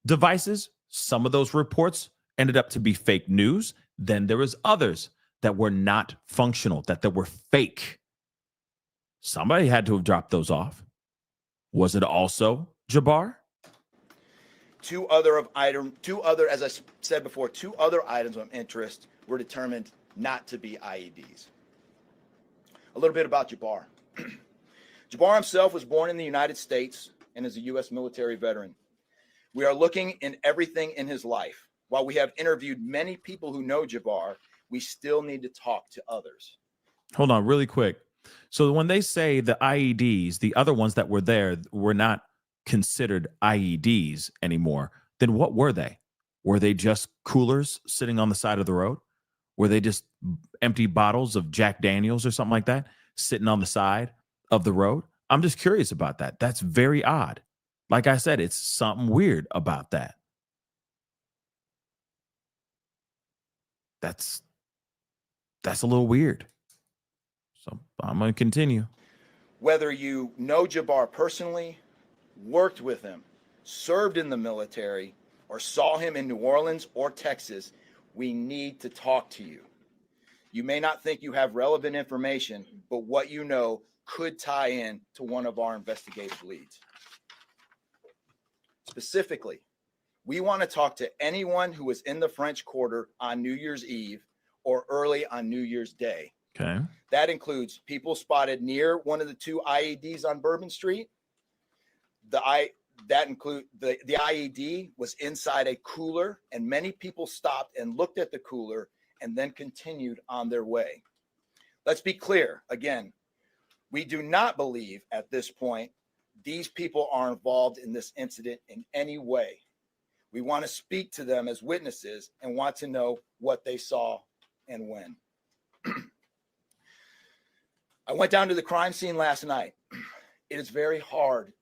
devices. Some of those reports ended up to be fake news. Then there was others that were not functional, that were fake. Somebody had to have dropped those off. Was it also Jabbar? Two other, as I said before, two other items of interest were determined not to be IEDs. A little bit about Jabbar. Jabbar himself was born in the United States and is a U.S. military veteran. We are looking in everything in his life. While we have interviewed many people who know Jabbar, we still need to talk to others. Hold on, really quick. So when they say the IEDs, the other ones that were there were not considered IEDs anymore, then what were they? Were they just coolers sitting on the side of the road? Were they just empty bottles of Jack Daniels or something like that sitting on the side of the road? I'm just curious about that. That's very odd. Like I said, it's something weird about that. That's a little weird. So I'm going to continue. Whether you know Jabbar personally, worked with him, served in the military, or saw him in New Orleans or Texas, we need to talk to you. You may not think you have relevant information, but what you know could tie in to one of our investigative leads. Specifically, we want to talk to anyone who was in the French Quarter on New Year's Eve or early on New Year's Day. Okay. That includes people spotted near one of the two IEDs on Bourbon Street. The IED was inside a cooler, and many people stopped and looked at the cooler and then continued on their way. Let's be clear again. We do not believe at this point these people are involved in this incident in any way. We want to speak to them as witnesses and want to know what they saw and when. I went down to the crime scene last night. It is very hard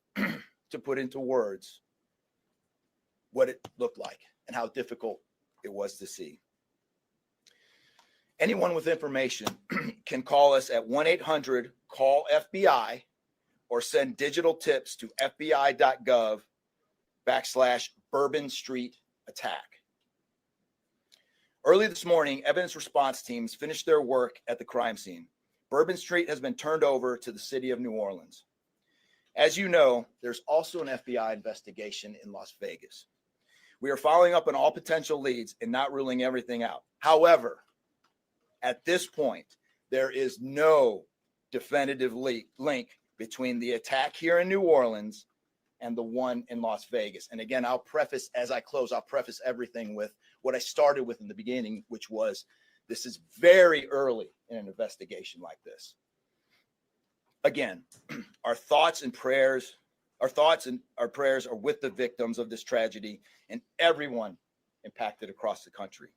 to put into words what it looked like and how difficult it was to see. Anyone with information can call us at 1-800-CALL-FBI or send digital tips to fbi.gov/Bourbon Street attack. Early this morning, evidence response teams finished their work at the crime scene. Bourbon Street has been turned over to the city of New Orleans. As you know, there's also an FBI investigation in Las Vegas. We are following up on all potential leads and not ruling everything out. However, at this point, there is no definitive link between the attack here in New Orleans and the one in Las Vegas. And again, I'll preface everything with what I started with in the beginning, which was this is very early in an investigation like this. Again, our thoughts and prayers are with the victims of this tragedy and everyone impacted across the country.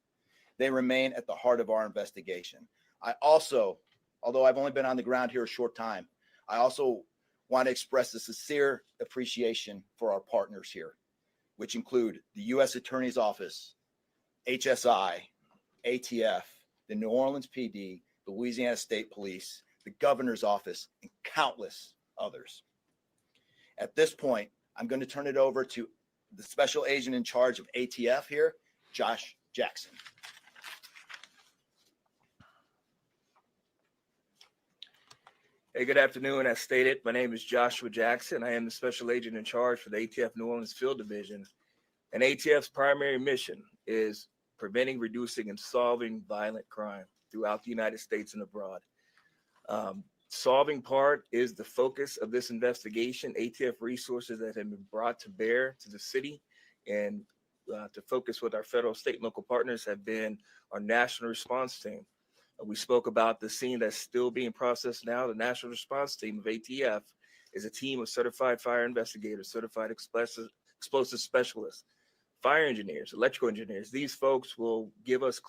They remain at the heart of our investigation. I also, although I've only been on the ground here a short time, I also want to express a sincere appreciation for our partners here, which include the U.S. Attorney's Office, HSI, ATF, the New Orleans PD, the Louisiana State Police, the Governor's Office, and countless others. At this point, I'm going to turn it over to the special agent in charge of ATF here, Josh Jackson. Hey, good afternoon. As stated, my name is Joshua Jackson. I am the special agent in charge for the ATF New Orleans Field Division. And ATF's primary mission is preventing, reducing, and solving violent crime throughout the United States and abroad. Solving part is the focus of this investigation. ATF resources that have been brought to bear to the city and to focus with our federal, state, and local partners have been our national response team. We spoke about the scene that's still being processed now. The national response team of ATF is a team of certified fire investigators, certified explosive specialists, fire engineers, electrical engineers. These folks will give us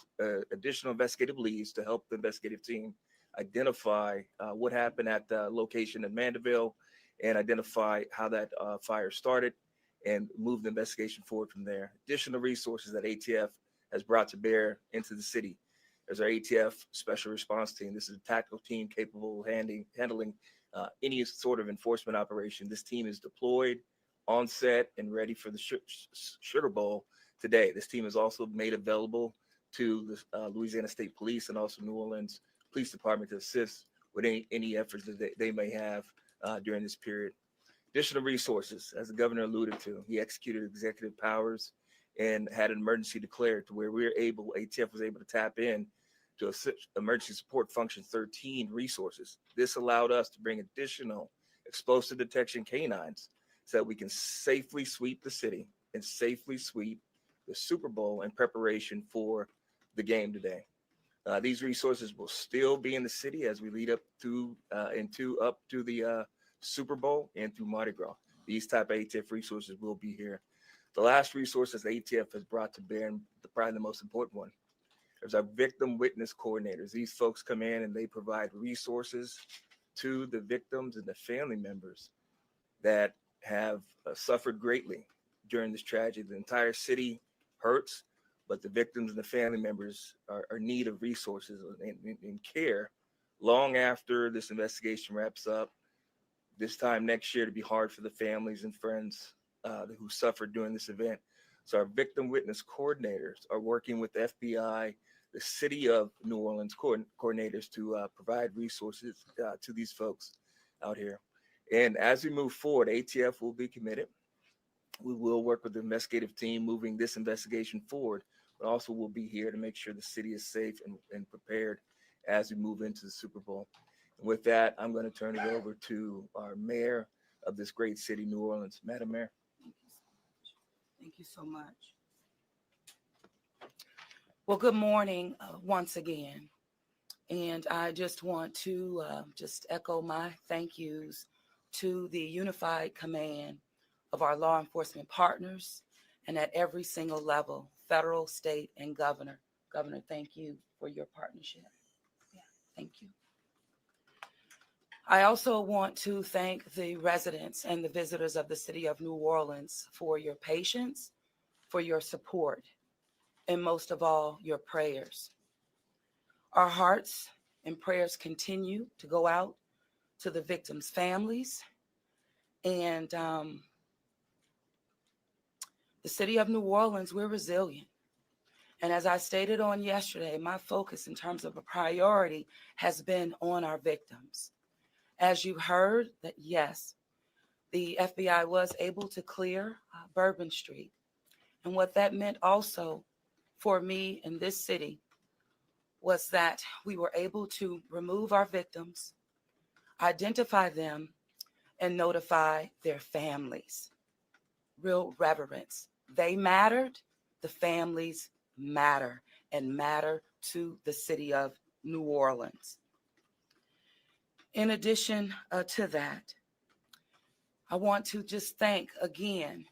additional investigative leads to help the investigative team identify what happened at the location in Mandeville and identify how that fire started and move the investigation forward from there. Additional resources that ATF has brought to bear into the city. There's our ATF special response team. This is a tactical team capable of handling any sort of enforcement operation. This team is deployed, on set, and ready for the Sugar Bowl today. This team is also made available to the Louisiana State Police and also New Orleans Police Department to assist with any efforts that they may have during this period. Additional resources, as the governor alluded to, he executed executive powers and had an emergency declared to where ATF was able to tap in to emergency support function 13 resources. This allowed us to bring additional explosive detection canines so that we can safely sweep the city and safely sweep the Super Bowl in preparation for the game today. These resources will still be in the city as we lead up to the Super Bowl and through Mardi Gras. These type of ATF resources will be here. The last resources the ATF has brought to bear, and probably the most important one, is our victim witness coordinators. These folks come in and they provide resources to the victims and the family members that have suffered greatly during this tragedy. The entire city hurts, but the victims and the family members are in need of resources and care long after this investigation wraps up. This time next year to be hard for the families and friends who suffered during this event. So our victim witness coordinators are working with the FBI, the city of New Orleans coordinators to provide resources to these folks out here. And as we move forward, ATF will be committed. We will work with the investigative team moving this investigation forward, but also we'll be here to make sure the city is safe and prepared as we move into the Super Bowl. And with that, I'm going to turn it over to our mayor of this great city, New Orleans. Madam Mayor. Thank you so much. Well, good morning once again. And I just want to just echo my thank yous to the unified command of our law enforcement partners and at every single level, federal, state, and governor. Governor, thank you for your partnership. Yeah, thank you. I also want to thank the residents and the visitors of the city of New Orleans for your patience, for your support, and most of all, your prayers. Our hearts and prayers continue to go out to the victims' families. And the city of New Orleans, we're resilient. And as I stated on yesterday, my focus in terms of a priority has been on our victims. As you heard, that yes, the FBI was able to clear Bourbon Street. And what that meant also for me in this city was that we were able to remove our victims, identify them, and notify their families. Real reverence. They mattered, the families matter, and matter to the city of New Orleans. In addition to that, I want to just thank again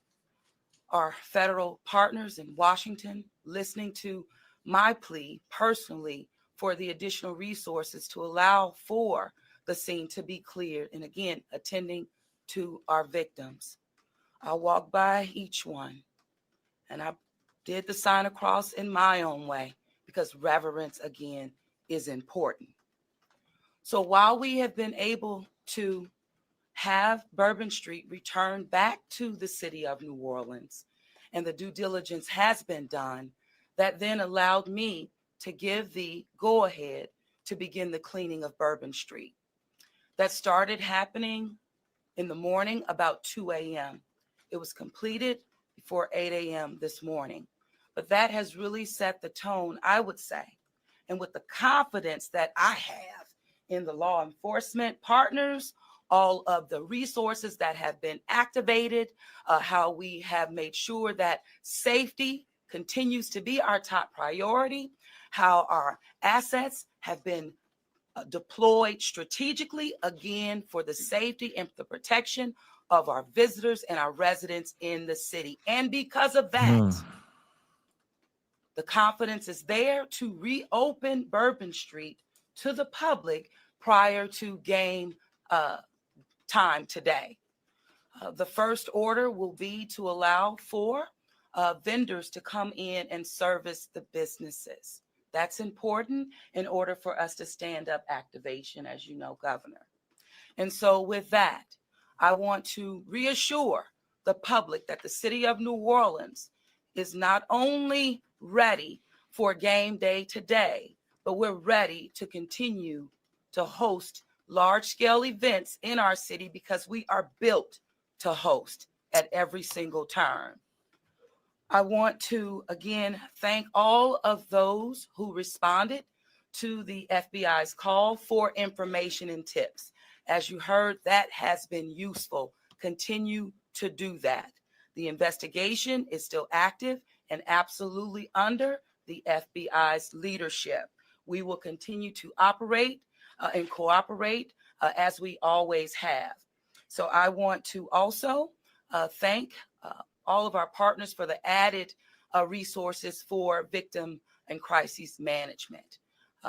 our federal partners in Washington, listening to my plea personally for the additional resources to allow for the scene to be cleared, and again, attending to our victims. I walked by each one and I did the sign of cross in my own way because reverence, again, is important. So while we have been able to have Bourbon Street return back to the city of New Orleans, and the due diligence has been done, that then allowed me to give the go-ahead to begin the cleaning of Bourbon Street. That started happening in the morning about 2 a.m. It was completed before 8 a.m. this morning. But that has really set the tone, I would say, and with the confidence that I have in the law enforcement partners, all of the resources that have been activated, how we have made sure that safety continues to be our top priority, how our assets have been deployed strategically, again, for the safety and the protection of our visitors and our residents in the city. And because of that, the confidence is there to reopen Bourbon Street to the public prior to game time today. The first order will be to allow for vendors to come in and service the businesses. That's important in order for us to stand up activation, as you know, Governor. And so with that, I want to reassure the public that the city of New Orleans is not only ready for game day today, but we're ready to continue to host large-scale events in our city because we are built to host at every single turn. I want to, again, thank all of those who responded to the FBI's call for information and tips. As you heard, that has been useful. Continue to do that. The investigation is still active and absolutely under the FBI's leadership. We will continue to operate and cooperate as we always have. So I want to also thank all of our partners for the added resources for victim and crisis management.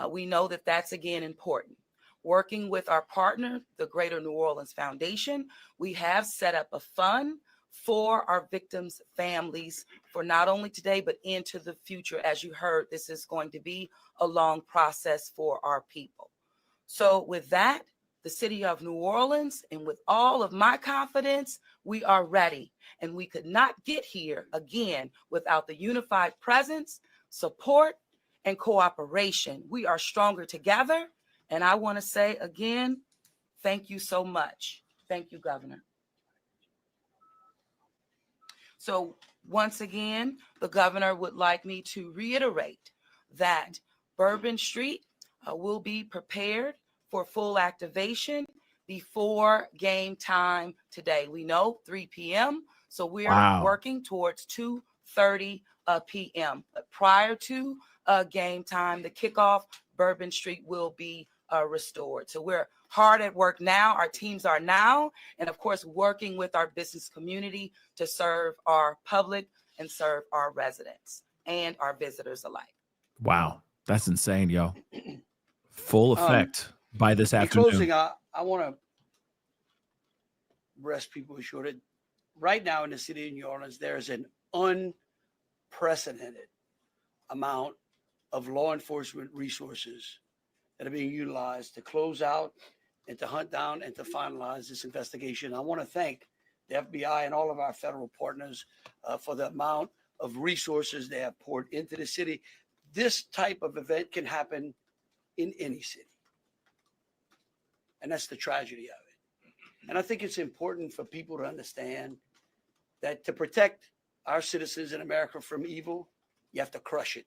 We know that that's, again, important. Working with our partner, the Greater New Orleans Foundation, we have set up a fund for our victims' families for not only today, but into the future. As you heard, this is going to be a long process for our people. So with that, the city of New Orleans, and with all of my confidence, we are ready. And we could not get here, again, without the unified presence, support, and cooperation. We are stronger together. And I want to say again, thank you so much. Thank you, Governor. So once again, the governor would like me to reiterate that Bourbon Street will be prepared for full activation before game time today. We know 3 p.m., so we're working towards 2:30 p.m. Prior to game time, the kickoff, Bourbon Street will be restored. So we're hard at work now. Our teams are now, and of course, working with our business community to serve our public and serve our residents and our visitors alike. Wow, that's insane, yo. Full effect by this afternoon. In closing, I want to rest people assured that right now in the city of New Orleans, there's an unprecedented amount of law enforcement resources that are being utilized to close out and to hunt down and to finalize this investigation. I want to thank the FBI and all of our federal partners for the amount of resources they have poured into the city. This type of event can happen in any city. And that's the tragedy of it. And I think it's important for people to understand that to protect our citizens in America from evil, you have to crush it.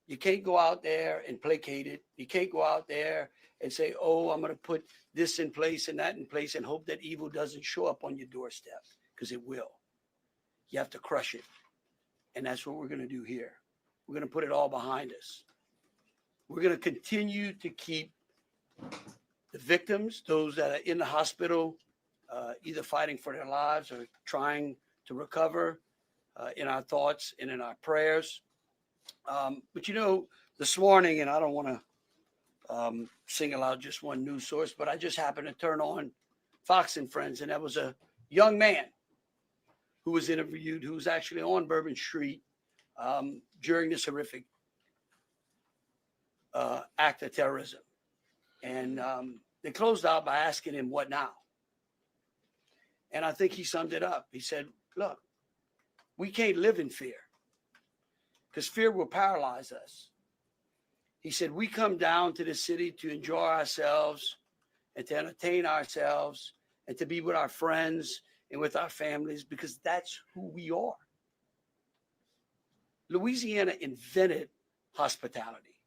You can't go out there and placate it. You can't go out there and say, oh, I'm going to put this in place and that in place and hope that evil doesn't show up on your doorstep, because it will. You have to crush it. And that's what we're going to do here. We're going to put it all behind us. We're going to continue to keep the victims, those that are in the hospital, either fighting for their lives or trying to recover, in our thoughts and in our prayers. But you know, this morning, and I don't want to single out just one news source, but I just happened to turn on Fox and Friends, and there was a young man who was interviewed who was actually on Bourbon Street during this horrific act of terrorism. And they closed out by asking him, what now? And I think he summed it up. He said, look, we can't live in fear, because fear will paralyze us. He said, we come down to the city to enjoy ourselves and to entertain ourselves and to be with our friends and with our families, because that's who we are. Louisiana invented hospitality.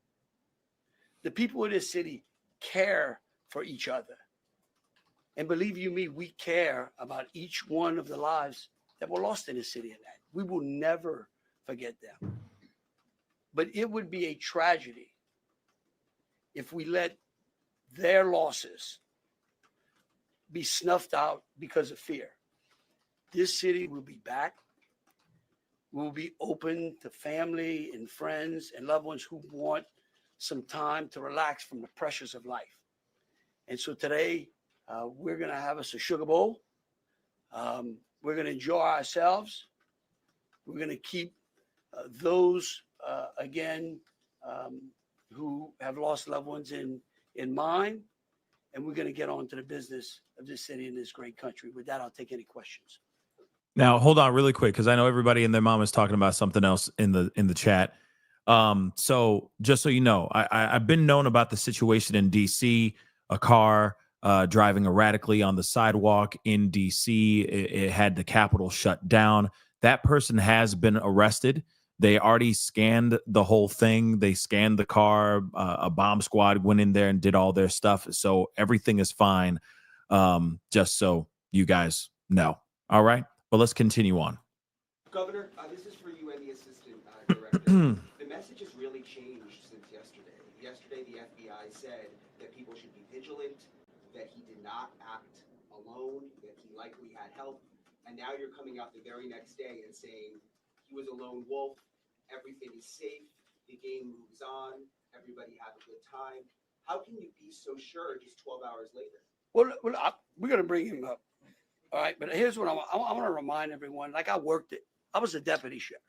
The people of this city care for each other. And believe you me, we care about each one of the lives that were lost in the city of that. We will never forget them. But it would be a tragedy if we let their losses be snuffed out because of fear. This city will be back. We'll be open to family and friends and loved ones who want some time to relax from the pressures of life. And so today, we're going to have us a sugar bowl. We're going to enjoy ourselves. We're going to keep those again, who have lost loved ones in mine. And we're going to get on to the business of this city and this great country. With that, I'll take any questions. Now, hold on really quick, because I know everybody and their mom is talking about something else in the chat. So just so you know, I've been known about the situation in DC, a car driving erratically on the sidewalk in DC. It had the Capitol shut down. That person has been arrested. They already scanned the whole thing. They scanned the car. A bomb squad went in there and did all their stuff. So everything is fine. Just so you guys know. All right. But let's continue on. Governor, this is for you and the assistant director. The message has really changed since yesterday. Yesterday, the FBI said that people should be vigilant, that he did not act alone, that he likely had help. And now you're coming out the very next day and saying he was a lone wolf, everything is safe, the game moves on, everybody had a good time. How can you be so sure just 12 hours later? Well, we're going to bring him up. All right. But here's what I want to remind everyone. Like I was a deputy sheriff,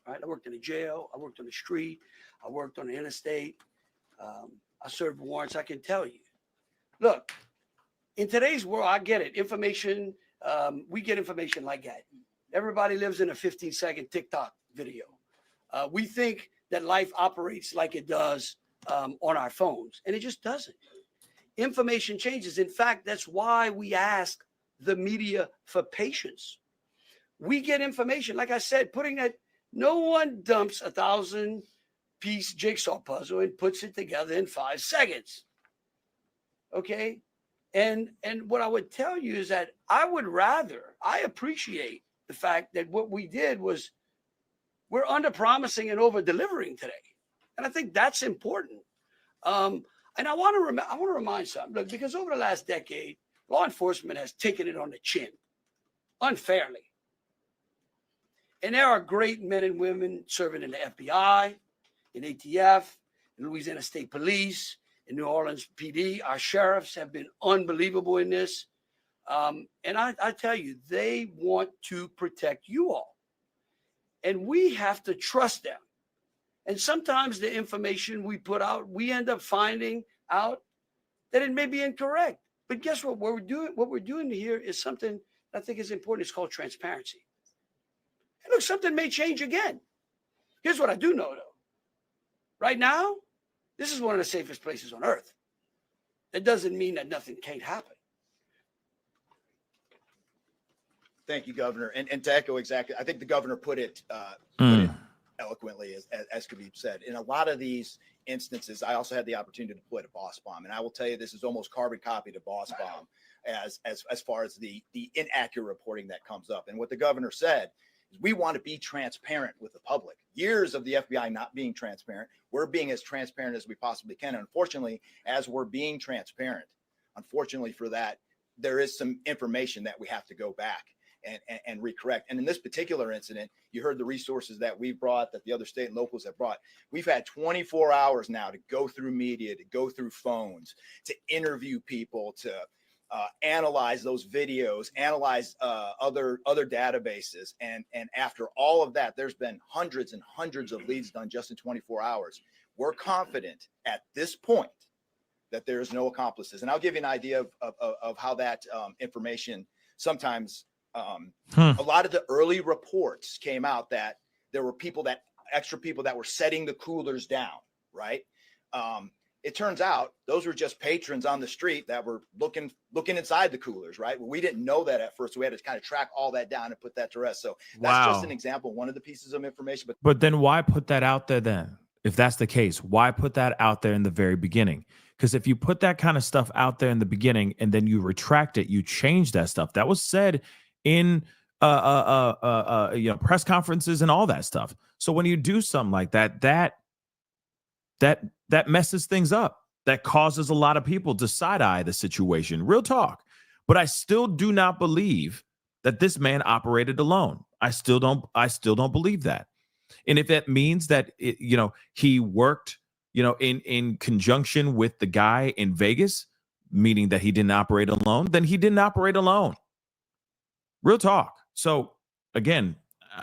right? I worked in a jail. I worked on the street. I worked on the interstate. I served warrants. I can tell you. Look, in today's world, I get it. Information, we get information like that. Everybody lives in a 15-second TikTok video. We think that life operates like it does on our phones, and it just doesn't. Information changes. In fact, that's why we ask the media for patience. We get information, like I said, putting that, no one dumps 1,000-piece jigsaw puzzle and puts it together in 5 seconds. Okay? And what I would tell you is that I appreciate the fact that what we did was we're under promising and over delivering today. And I think that's important. And I want to remind something, look, because over the last decade, law enforcement has taken it on the chin unfairly. And there are great men and women serving in the FBI, in ATF, in Louisiana State Police, in New Orleans PD. Our sheriffs have been unbelievable in this. And I tell you, they want to protect you all. And we have to trust them. And sometimes the information we put out, we end up finding out that it may be incorrect. But guess what? What we're doing here is something I think is important. It's called transparency. And look, something may change again. Here's what I do know, though. Right now, this is one of the safest places on earth. That doesn't mean that nothing can't happen. Thank you, Governor. And to echo exactly, I think the governor put it eloquently, as could be said. In a lot of these instances, I also had the opportunity to deploy to Boss Bomb, and I will tell you, this is almost carbon copy to Boss Bomb as far as the inaccurate reporting that comes up. And what the governor said is, we want to be transparent with the public. Years of the FBI not being transparent, we're being as transparent as we possibly can. And unfortunately, as we're being transparent, unfortunately for that, there is some information that we have to go back and recorrect. And in this particular incident, you heard the resources that we brought, that the other state and locals have brought. We've had 24 hours now to go through media, to go through phones, to interview people, to analyze those videos, analyze other databases. And after all of that, there's been hundreds and hundreds of leads done just in 24 hours. We're confident at this point that there is no accomplices. And I'll give you an idea of how that information sometimes, a lot of the early reports came out that there were extra people that were setting the coolers down, right? It turns out those were just patrons on the street that were looking inside the coolers, right? We didn't know that at first. So we had to kind of track all that down and put that to rest. So that's just an example, one of the pieces of information. But then why put that out there then? If that's the case, why put that out there in the very beginning? Because if you put that kind of stuff out there in the beginning and then you retract it, you change that stuff. That was said in press conferences and all that stuff. So when you do something like that messes things up. That causes a lot of people to side-eye the situation. Real talk. But I still do not believe that this man operated alone. I still don't believe that. And if that means that he worked in conjunction with the guy in Vegas, meaning that he didn't operate alone, then he didn't operate alone. Real talk. So again,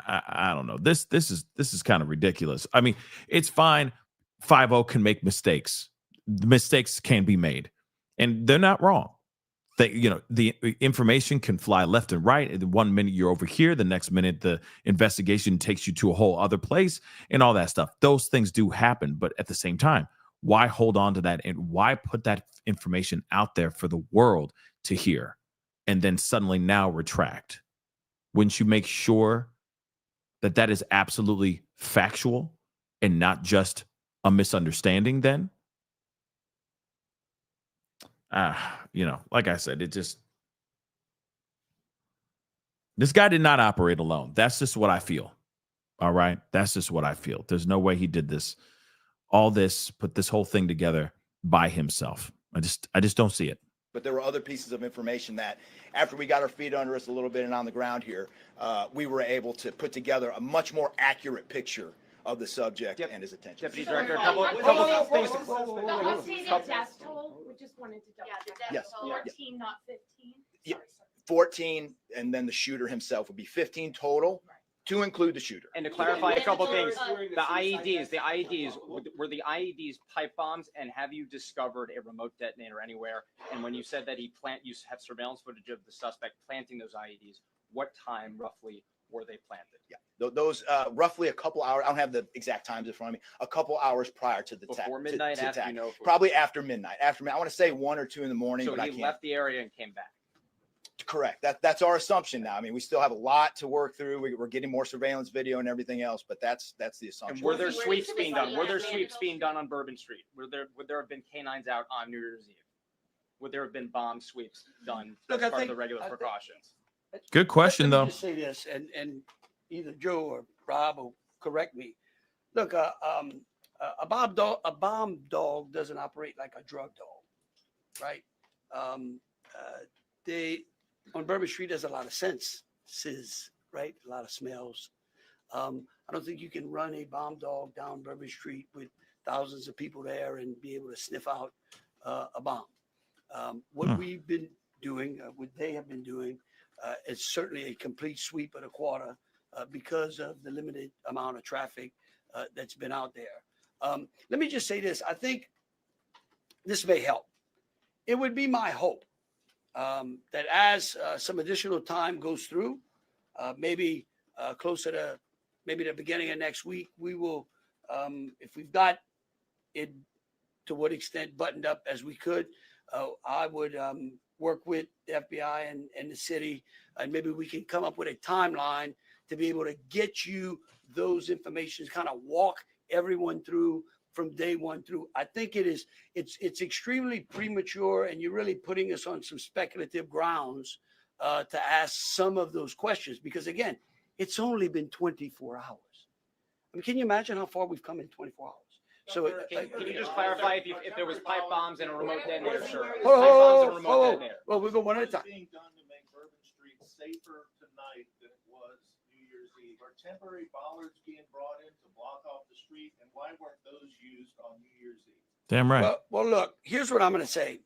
I don't know. This is kind of ridiculous. I mean, it's fine. 5-0 can make mistakes. The mistakes can be made, and they're not wrong. The information can fly left and right. And 1 minute you're over here, the next minute the investigation takes you to a whole other place, and all that stuff. Those things do happen, but at the same time, why hold on to that, and why put that information out there for the world to hear, and then suddenly now retract? Wouldn't you make sure that that is absolutely factual and not just a misunderstanding then? Like I said, this guy did not operate alone. That's just what I feel. All right. That's just what I feel. There's no way he did put this whole thing together by himself. I just don't see it. But there were other pieces of information that after we got our feet under us a little bit and on the ground here, we were able to put together a much more accurate picture of the subject and his attention. Deputy Director, a couple things. The death toll, we just wanted to double check. Yes. 14, not 15. Yeah. 14, and then the shooter himself would be 15 total, to include the shooter. And to clarify a couple things, the IEDs, were the IEDs pipe bombs, and have you discovered a remote detonator anywhere? And when you said that you have surveillance footage of the suspect planting those IEDs, what time roughly were they planted? Yeah, those roughly a couple hours. I don't have the exact times in front of me. A couple hours prior to the attack. Before midnight, to after attack. Probably after midnight. I want to say 1 or 2 in the morning. So but he left the area and came back. Correct. That's our assumption now. I mean, we still have a lot to work through. We're getting more surveillance video and everything else, but that's the assumption. And were there sweeps being done? Were there sweeps being done on Bourbon Street? Would there have been canines out on New Year's Eve? Would there have been bomb sweeps done as part of the regular precautions? Good question, Let though. me just say this, and either Joe or Rob will correct me. Look, a bomb dog doesn't operate like a drug dog, right? On Bourbon Street, there's a lot of senses, right? A lot of smells. I don't think you can run a bomb dog down Bourbon Street with thousands of people there and be able to sniff out a bomb. What we've been doing, what they have been doing, is certainly a complete sweep of the quarter because of the limited amount of traffic that's been out there. Let me just say this. I think this may help. It would be my hope that as some additional time goes through, maybe closer to maybe the beginning of next week, we will, if we've got it to what extent buttoned up as we could, I would work with the FBI and the city, and maybe we can come up with a timeline to be able to get you those information, kind of walk everyone through from day one through. I think it's extremely premature, and you're really putting us on some speculative grounds to ask some of those questions, because again, it's only been 24 hours. I mean, can you imagine how far we've come in 24 hours? So can you just clarify if there was pipe bombs and a remote detonator? Sure. Well, we'll go one at a time. Being done to make Bourbon Street safer tonight than it was New Year's Eve? Are temporary bollards being brought in to block off the street, and why weren't those used on New Year's Eve? Damn right. Well, look, here's what I'm going to say.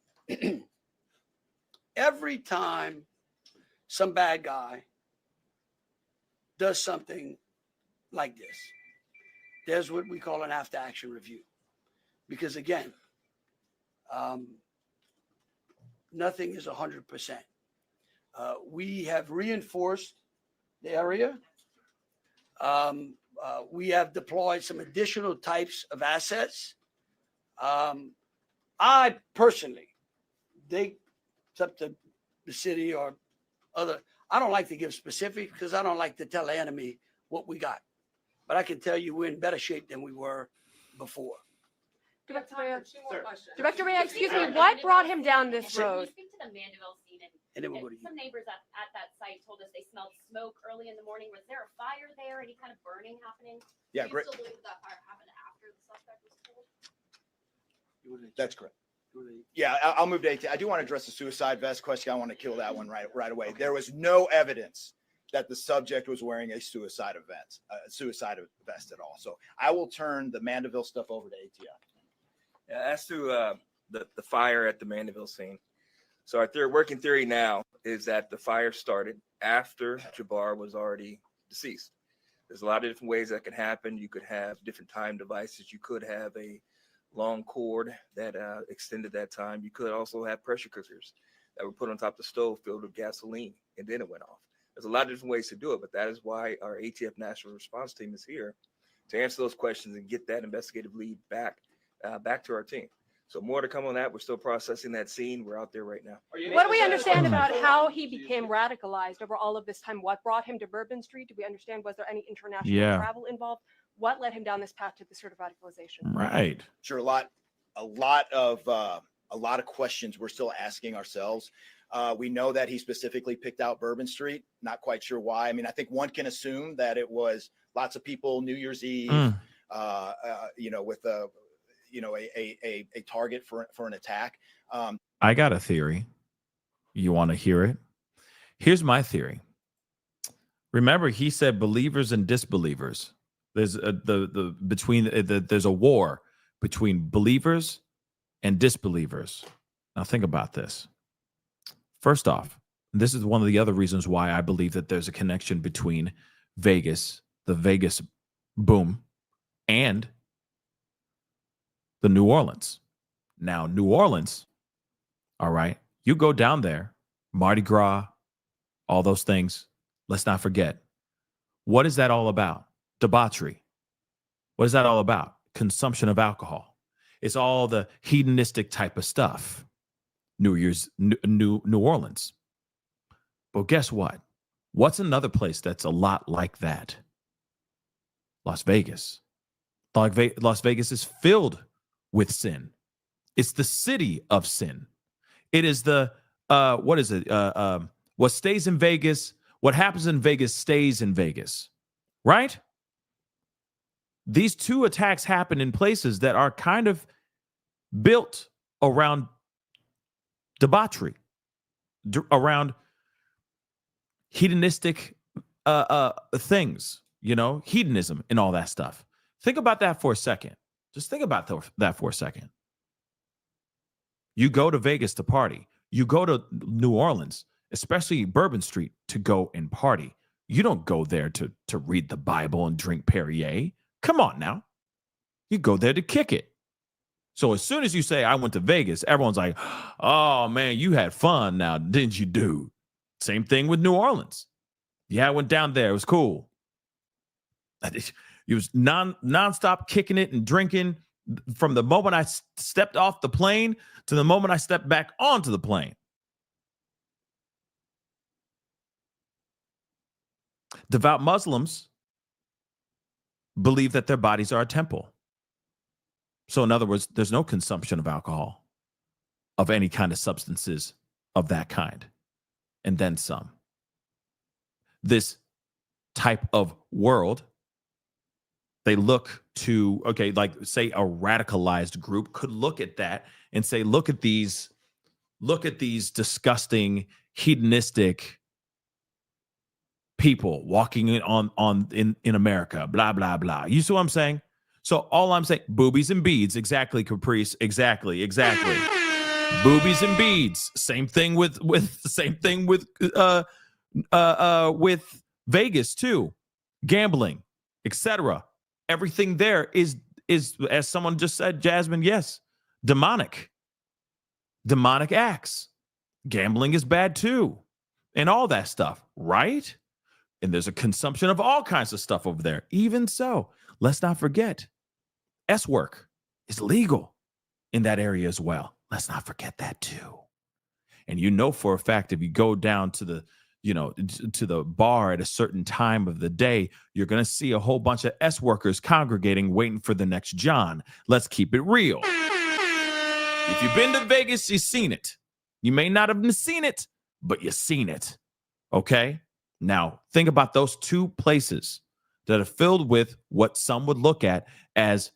Every time some bad guy does something like this, there's what we call an after action review. Because again, nothing is 100%. We have reinforced the area. We have deployed some additional types of assets. I personally think it's up to the city or other. I don't like to give specifics because I don't like to tell the enemy what we got. But I can tell you we're in better shape than we were before. Director Rea, Director Rea, excuse me, what brought him down this road? Can you speak to the Mandeville scene? And then we'll go to you. Some neighbors at that site told us they smelled smoke early in the morning. Was there a fire there? Any kind of burning happening? Yeah, Do you great. still believe that fire happened after the suspect was killed? That's correct. Yeah, I'll move to 18. I do want to address the suicide vest question. I want to kill that one right away. There was no evidence that the subject was wearing a suicide vest at all. So I will turn the Mandeville stuff over to ATF. As to the fire at the Mandeville scene, so our working theory now is that the fire started after Jabbar was already deceased. There's a lot of different ways that can happen. You could have different time devices. You could have a long cord that extended that time. You could also have pressure cookers that were put on top of the stove filled with gasoline, and then it went off. There's a lot of different ways to do it, but that is why our ATF National Response Team is here to answer those questions and get that investigative lead back to our team. So more to come on that. We're still processing that scene. We're out there right now. What do we understand about how he became radicalized over all of this time? What brought him to Bourbon Street? Do we understand? Was there any international travel involved? What led him down this path to this sort of radicalization? Right. Sure. A lot of questions we're still asking ourselves. We know that he specifically picked out Bourbon Street. Not quite sure why. I mean, I think one can assume that it was lots of people New Year's Eve, with a target for an attack. I got a theory. You want to hear it? Here's my theory. Remember, he said believers and disbelievers. There's there's a war between believers and disbelievers. Now think about this. First off, this is one of the other reasons why I believe that there's a connection between Vegas, the Vegas boom, and the New Orleans. Now, New Orleans, all right, you go down there, Mardi Gras, all those things. Let's not forget. What is that all about? Debauchery. What is that all about? Consumption of alcohol. It's all the hedonistic type of stuff. New Orleans. But guess what? What's another place that's a lot like that? Las Vegas. Las Vegas is filled with sin. It's the city of sin. It is the what stays in Vegas, what happens in Vegas stays in Vegas. Right? These two attacks happen in places that are kind of built around debauchery, around hedonistic things, hedonism and all that stuff. Think about that for a second. Just think about that for a second. You go to Vegas to party. You go to New Orleans, especially Bourbon Street, to go and party. You don't go there to read the Bible and drink Perrier. Come on now. You go there to kick it. So as soon as you say, I went to Vegas, everyone's like, oh, man, you had fun now, didn't you, dude? Same thing with New Orleans. Yeah, I went down there. It was cool. It was nonstop kicking it and drinking from the moment I stepped off the plane to the moment I stepped back onto the plane. Devout Muslims believe that their bodies are a temple. So in other words, there's no consumption of alcohol, of any kind of substances of that kind, and then some. This type of world, they look to, like say a radicalized group could look at that and say, look at these disgusting, hedonistic people walking in America, blah, blah, blah. You see what I'm saying? So all I'm saying, boobies and beads, exactly, Caprice, exactly. Boobies and beads, same thing with Vegas too, gambling, etc. Everything there is as someone just said, Jasmine, yes, demonic acts. Gambling is bad too, and all that stuff, right? And there's a consumption of all kinds of stuff over there. Even so, let's not forget, S work is legal in that area as well. Let's not forget that too. And for a fact, if you go down to the to the bar at a certain time of the day, you're going to see a whole bunch of S workers congregating, waiting for the next John. Let's keep it real. If you've been to Vegas, you've seen it. You may not have seen it, but you've seen it. Okay? Now, think about those two places that are filled with what some would look at as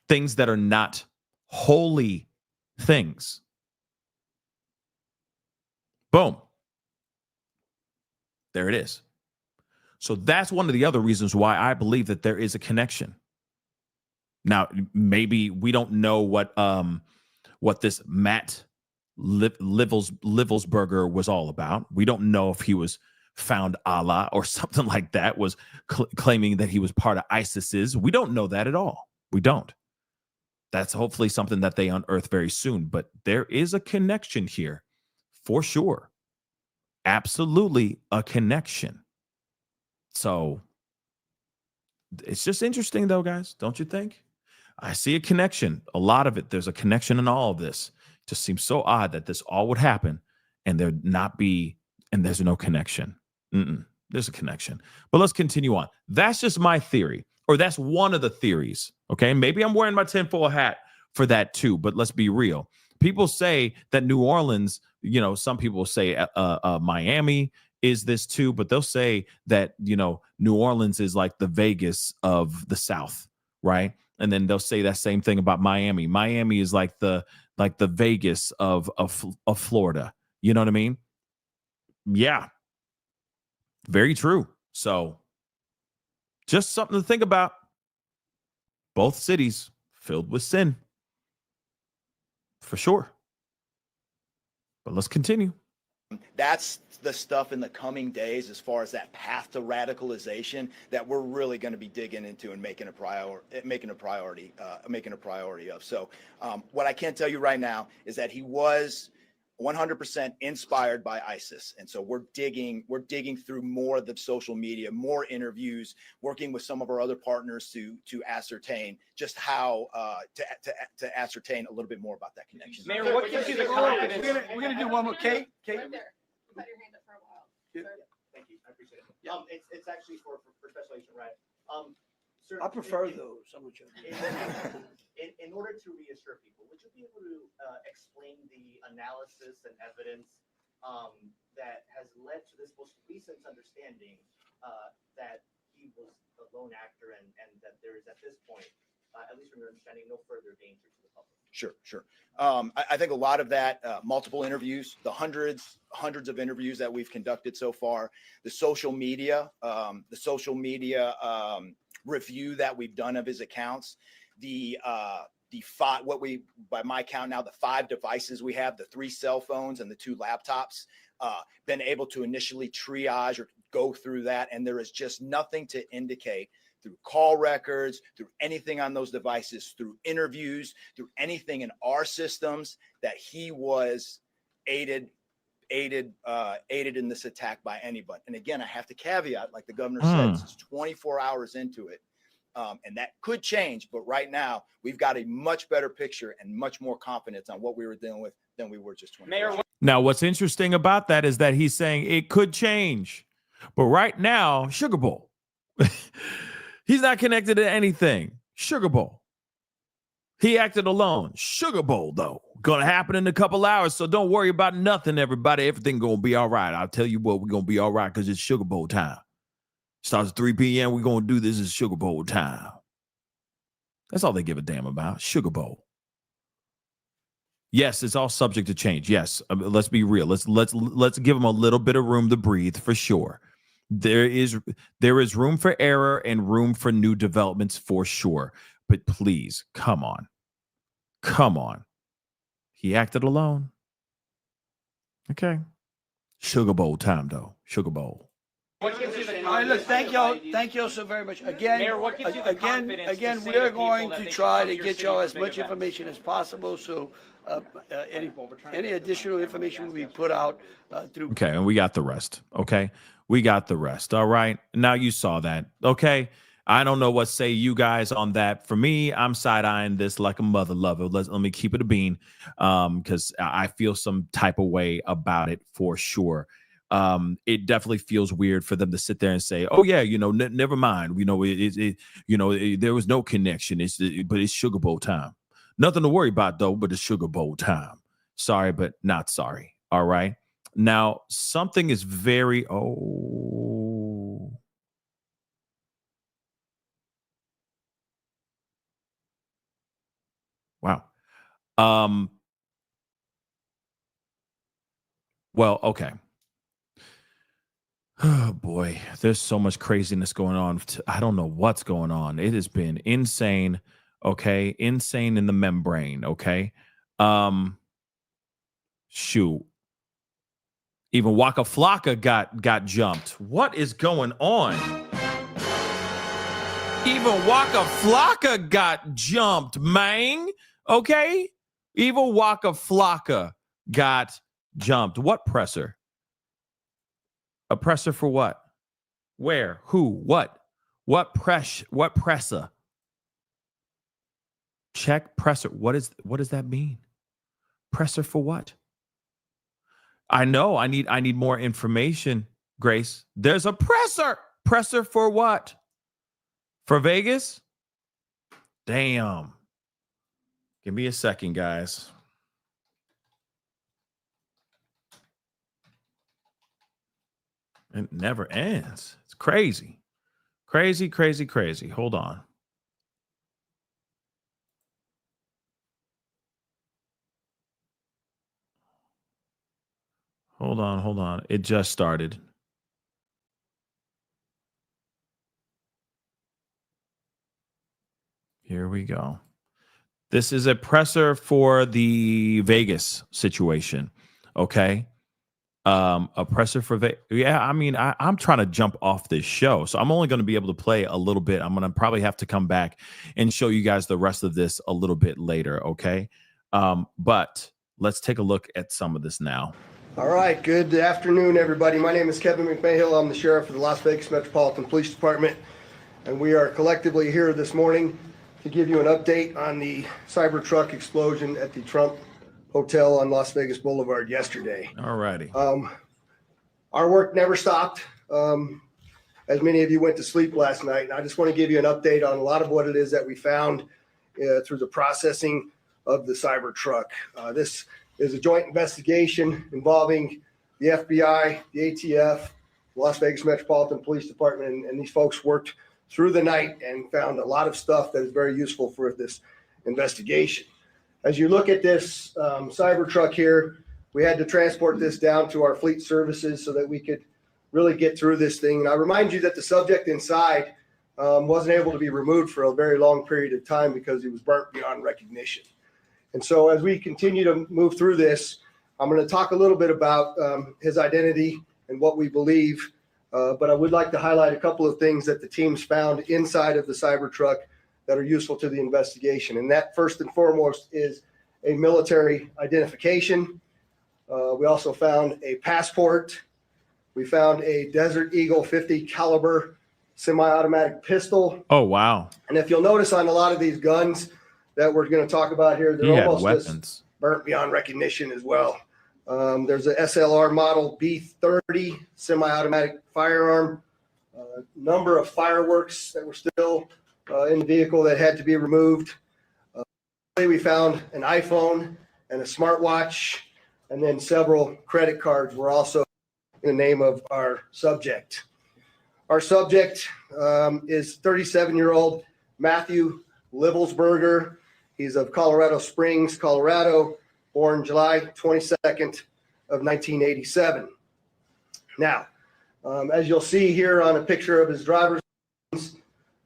things that are not holy things. Boom. There it is. So that's one of the other reasons why I believe that there is a connection. Now, maybe we don't know what this Matt Livelsberger was all about. We don't know if he was found Allah or something like that, was claiming that he was part of ISIS's. We don't know that at all. We don't. That's hopefully something that they unearth very soon. But there is a connection here for sure. Absolutely a connection. So it's just interesting though, guys. Don't you think? I see a connection. A lot of it. There's a connection in all of this. It just seems so odd that this all would happen and there not be, and there's no connection. There's a connection. But let's continue on. That's just my theory, or that's one of the theories. Okay. Maybe I'm wearing my tinfoil hat for that too, but let's be real. People say that New Orleans, some people say Miami is this too, but they'll say that, New Orleans is like the Vegas of the South, right? And then they'll say that same thing about Miami. Miami is like the Vegas of Florida. You know what I mean? Yeah. Very true. So just something to think about. Both cities filled with sin. For sure. But let's continue. That's the stuff in the coming days, as far as that path to radicalization, that we're really going to be digging into and making a priority of. So what I can tell you right now is that he was 100% inspired by ISIS. And so we're digging through more of the social media, more interviews, working with some of our other partners to ascertain just how to ascertain a little bit more about that connection. Mayor, what gives you the confidence? We're gonna do one more. Kate? Right there. You've had your hand up for a while. Yeah. Thank you. I appreciate it. It's actually for Special Agent Ryan. Sir, I prefer those. I'm with you. In order to reassure people, would you be able to explain the analysis and evidence that has led to this most recent understanding that he was a lone actor and that there is at this point, at least from your understanding, no further danger to the public? Sure. I think a lot of that, multiple interviews, the hundreds of interviews that we've conducted so far, the social media review that we've done of his accounts, by my count now, the 5 devices we have, the 3 cell phones and the 2 laptops, been able to initially triage or go through that. And there is just nothing to indicate through call records, through anything on those devices, through interviews, through anything in our systems, that he was aided in this attack by anybody. And again, I have to caveat, like the governor said, it's 24 hours into it. And that could change, but right now we've got a much better picture and much more confidence on what we were dealing with than we were just 24 hours. Now, what's interesting about that is that he's saying it could change, but right now, Sugar Bowl. He's not connected to anything. Sugar Bowl. He acted alone. Sugar Bowl, though, gonna happen in a couple hours, so don't worry about nothing, everybody. Everything gonna be all right. I'll tell you what, we're gonna be all right because it's Sugar Bowl time. Starts at 3 p.m. We're going to do this is Sugar Bowl time. That's all they give a damn about. Sugar Bowl. Yes, it's all subject to change. Yes, let's be real. Let's give them a little bit of room to breathe for sure. There is room for error and room for new developments for sure. But please, come on. He acted alone. Okay. Sugar Bowl time, though. Sugar Bowl. What gives you the confidence? All right, look, thank y'all so very much. Again, Mayor, what gives you the confidence again, to say we are to people going that to they try should to come get to your y'all city as for big much events? information as possible. So any additional information will be put out through. Okay, and we got the rest. Okay, we got the rest. All right, now you saw that. Okay, I don't know what say you guys on that. For me, I'm side-eyeing this like a mother lover. Let me keep it a bean, because I feel some type of way about it for sure. It definitely feels weird for them to sit there and say, "Oh yeah, never mind. There was no connection. But it's Sugar Bowl time. Nothing to worry about though. But it's Sugar Bowl time. Sorry, but not sorry. All right. Now something is very wow. Well, okay. Oh boy, there's so much craziness going on. I don't know what's going on. It has been insane. Okay, insane in the membrane. Okay, shoot. Even Waka Flocka got jumped. What is going on? Even Waka Flocka got jumped, man. Okay? Even Waka Flocka got jumped. What presser? A presser for what? Where? Who? What? What presser? Check presser. What does that mean? Presser for what? I know I need more information, Grace. There's a presser. Presser for what? For Vegas? Damn. Give me a second, guys. It never ends. It's crazy. Crazy, crazy, crazy. Hold on. Hold on. It just started. Here we go. This is a presser for the Vegas situation. Okay. A presser for Vegas. Yeah, I mean, I'm trying to jump off this show. So I'm only going to be able to play a little bit. I'm going to probably have to come back and show you guys the rest of this a little bit later. Okay. But let's take a look at some of this now. All right, good afternoon, everybody. My name is Kevin McMahill. I'm the sheriff of the Las Vegas Metropolitan Police Department, and we are collectively here this morning to give you an update on the Cybertruck explosion at the Trump Hotel on Las Vegas Boulevard yesterday. All righty. Our work never stopped. As many of you went to sleep last night, and I just want to give you an update on a lot of what it is that we found through the processing of the Cybertruck. This is a joint investigation involving the FBI, the ATF, Las Vegas Metropolitan Police Department, and these folks worked through the night and found a lot of stuff that is very useful for this investigation. As you look at this Cybertruck here, we had to transport this down to our fleet services so that we could really get through this thing. And I remind you that the subject inside wasn't able to be removed for a very long period of time because he was burnt beyond recognition. And so as we continue to move through this, I'm going to talk a little bit about his identity and what we believe. But I would like to highlight a couple of things that the teams found inside of the Cybertruck that are useful to the investigation. And that first and foremost is a military identification. We also found a passport. We found a Desert Eagle 50 caliber semi-automatic pistol. Oh, wow. And if you'll notice on a lot of these guns that we're going to talk about here, they're almost just burnt beyond recognition as well. There's a SLR model B30 semi-automatic firearm, number of fireworks that were still in the vehicle that had to be removed. We found an iPhone and a smartwatch, and then several credit cards were also in the name of our subject. Our subject is 37-year-old Matthew Livelsberger. He's of Colorado Springs, Colorado, born July 22nd of 1987. Now, as you'll see here on a picture of his driver's license,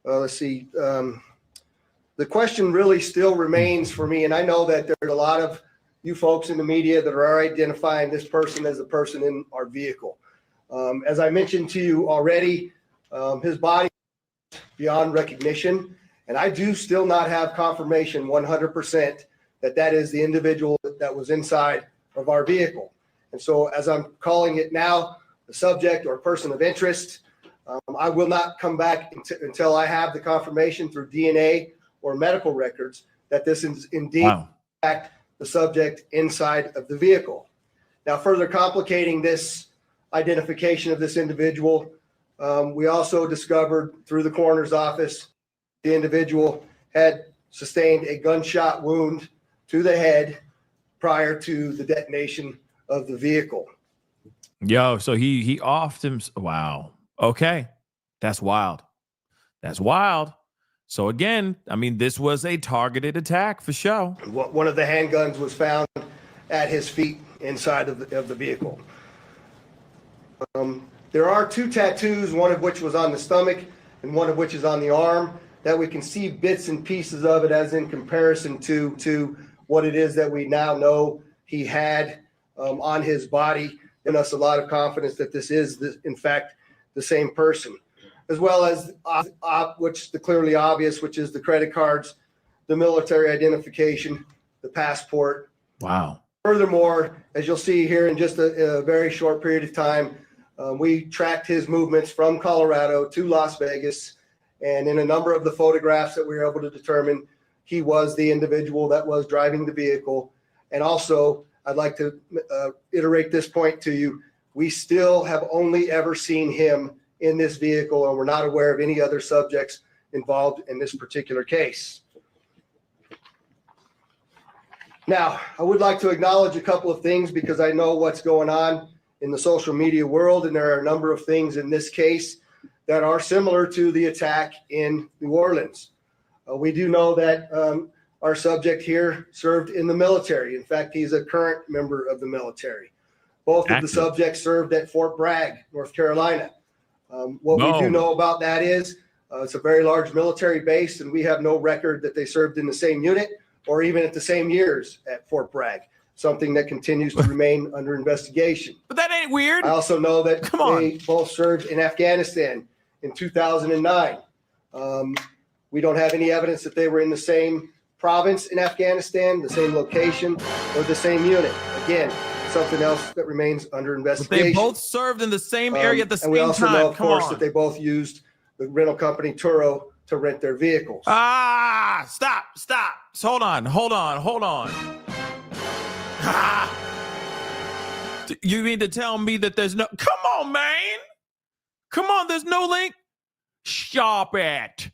let's see, the question really still remains for me, and I know that there's a lot of you folks in the media that are identifying this person as the person in our vehicle. As I mentioned to you already, his body is beyond recognition, and I do still not have confirmation 100% that that is the individual that was inside of our vehicle. And so as I'm calling it now, the subject or person of interest, I will not come back until I have the confirmation through DNA or medical records that this is indeed in fact the subject inside of the vehicle. Now, further complicating this identification of this individual, we also discovered through the coroner's office the individual had sustained a gunshot wound to the head prior to the detonation of the vehicle. Yo, so he offed him. Wow. Okay. That's wild. That's wild. So again, I mean, this was a targeted attack for sure. One of the handguns was found at his feet inside of the vehicle. There are two tattoos, one of which was on the stomach and one of which is on the arm, that we can see bits and pieces of it as in comparison to what it is that we now know he had on his body. in us a lot of confidence that this is, in fact, the same person, as well as which the clearly obvious, which is the credit cards, the military identification, the passport. Wow. Furthermore, as you'll see here in just a very short period of time, we tracked his movements from Colorado to Las Vegas. And in a number of the photographs that we were able to determine, he was the individual that was driving the vehicle. And also, I'd like to iterate this point to you. We still have only ever seen him in this vehicle, and we're not aware of any other subjects involved in this particular case. Now, I would like to acknowledge a couple of things because I know what's going on in the social media world, and there are a number of things in this case that are similar to the attack in New Orleans. We do know that our subject here served in the military. In fact, he's a current member of the military. Both of the subjects served at Fort Bragg, North Carolina. What we do know about that is it's a very large military base, and we have no record that they served in the same unit or even at the same years at Fort Bragg, something that continues to remain under investigation. But that ain't weird. I also know that they both served in Afghanistan in 2009. We don't have any evidence that they were in the same province in Afghanistan, the same location, or the same unit. Again, something else that remains under investigation. But they both served in the same area at the same time. And we also know, of course, that they both used the rental company Turo to rent their vehicles. Stop. Hold on. You mean to tell me that there's no, come on, man. Come on, there's no link. Stop it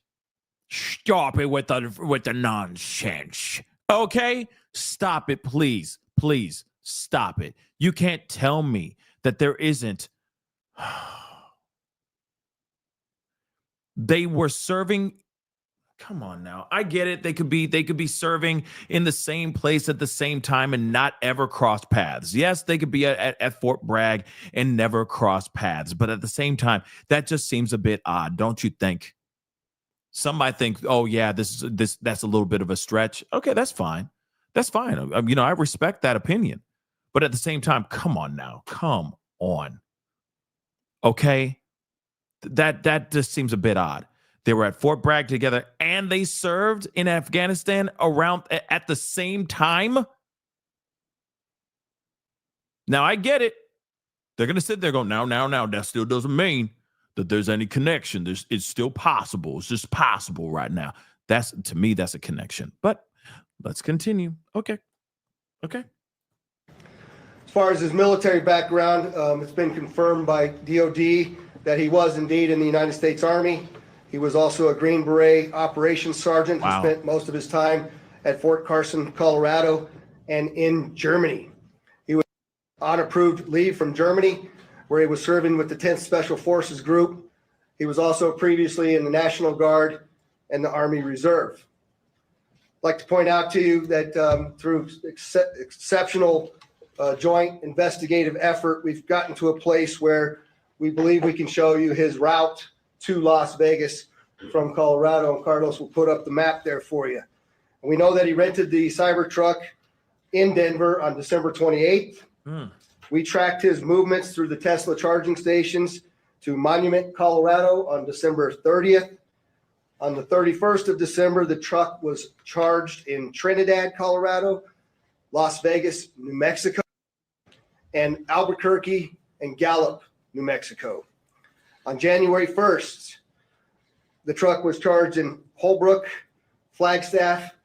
with the nonsense. Okay? Stop it, please. Please stop it. You can't tell me that there isn't. They were serving. Come on now. I get it. They could be serving in the same place at the same time and not ever cross paths. Yes, they could be at Fort Bragg and never cross paths. But at the same time, that just seems a bit odd, don't you think? Some might think, oh yeah, that's a little bit of a stretch. Okay, that's fine. That's fine. I respect that opinion. But at the same time, come on now. Come on. Okay? That just seems a bit odd. They were at Fort Bragg together and they served in Afghanistan around at the same time. Now I get it. They're going to sit there going, now, that still doesn't mean that there's any connection. It's still possible. It's just possible right now. To me, that's a connection. But let's continue. Okay. As far as his military background, it's been confirmed by DOD that he was indeed in the United States Army. He was also a Green Beret operations sergeant who spent most of his time at Fort Carson, Colorado, and in Germany. He was on approved leave from Germany, where he was serving with the 10th Special Forces Group. He was also previously in the National Guard and the Army Reserve. I'd like to point out to you that through exceptional joint investigative effort, we've gotten to a place where we believe we can show you his route to Las Vegas from Colorado, and Carlos will put up the map there for you. And we know that he rented the Cybertruck in Denver on December 28th. We tracked his movements through the Tesla charging stations to Monument, Colorado on December 30th. On the 31st of December, the truck was charged in Trinidad, Colorado, Las Vegas, New Mexico, and Albuquerque and Gallup, New Mexico. On January 1st, the truck was charged in Holbrook, Flagstaff,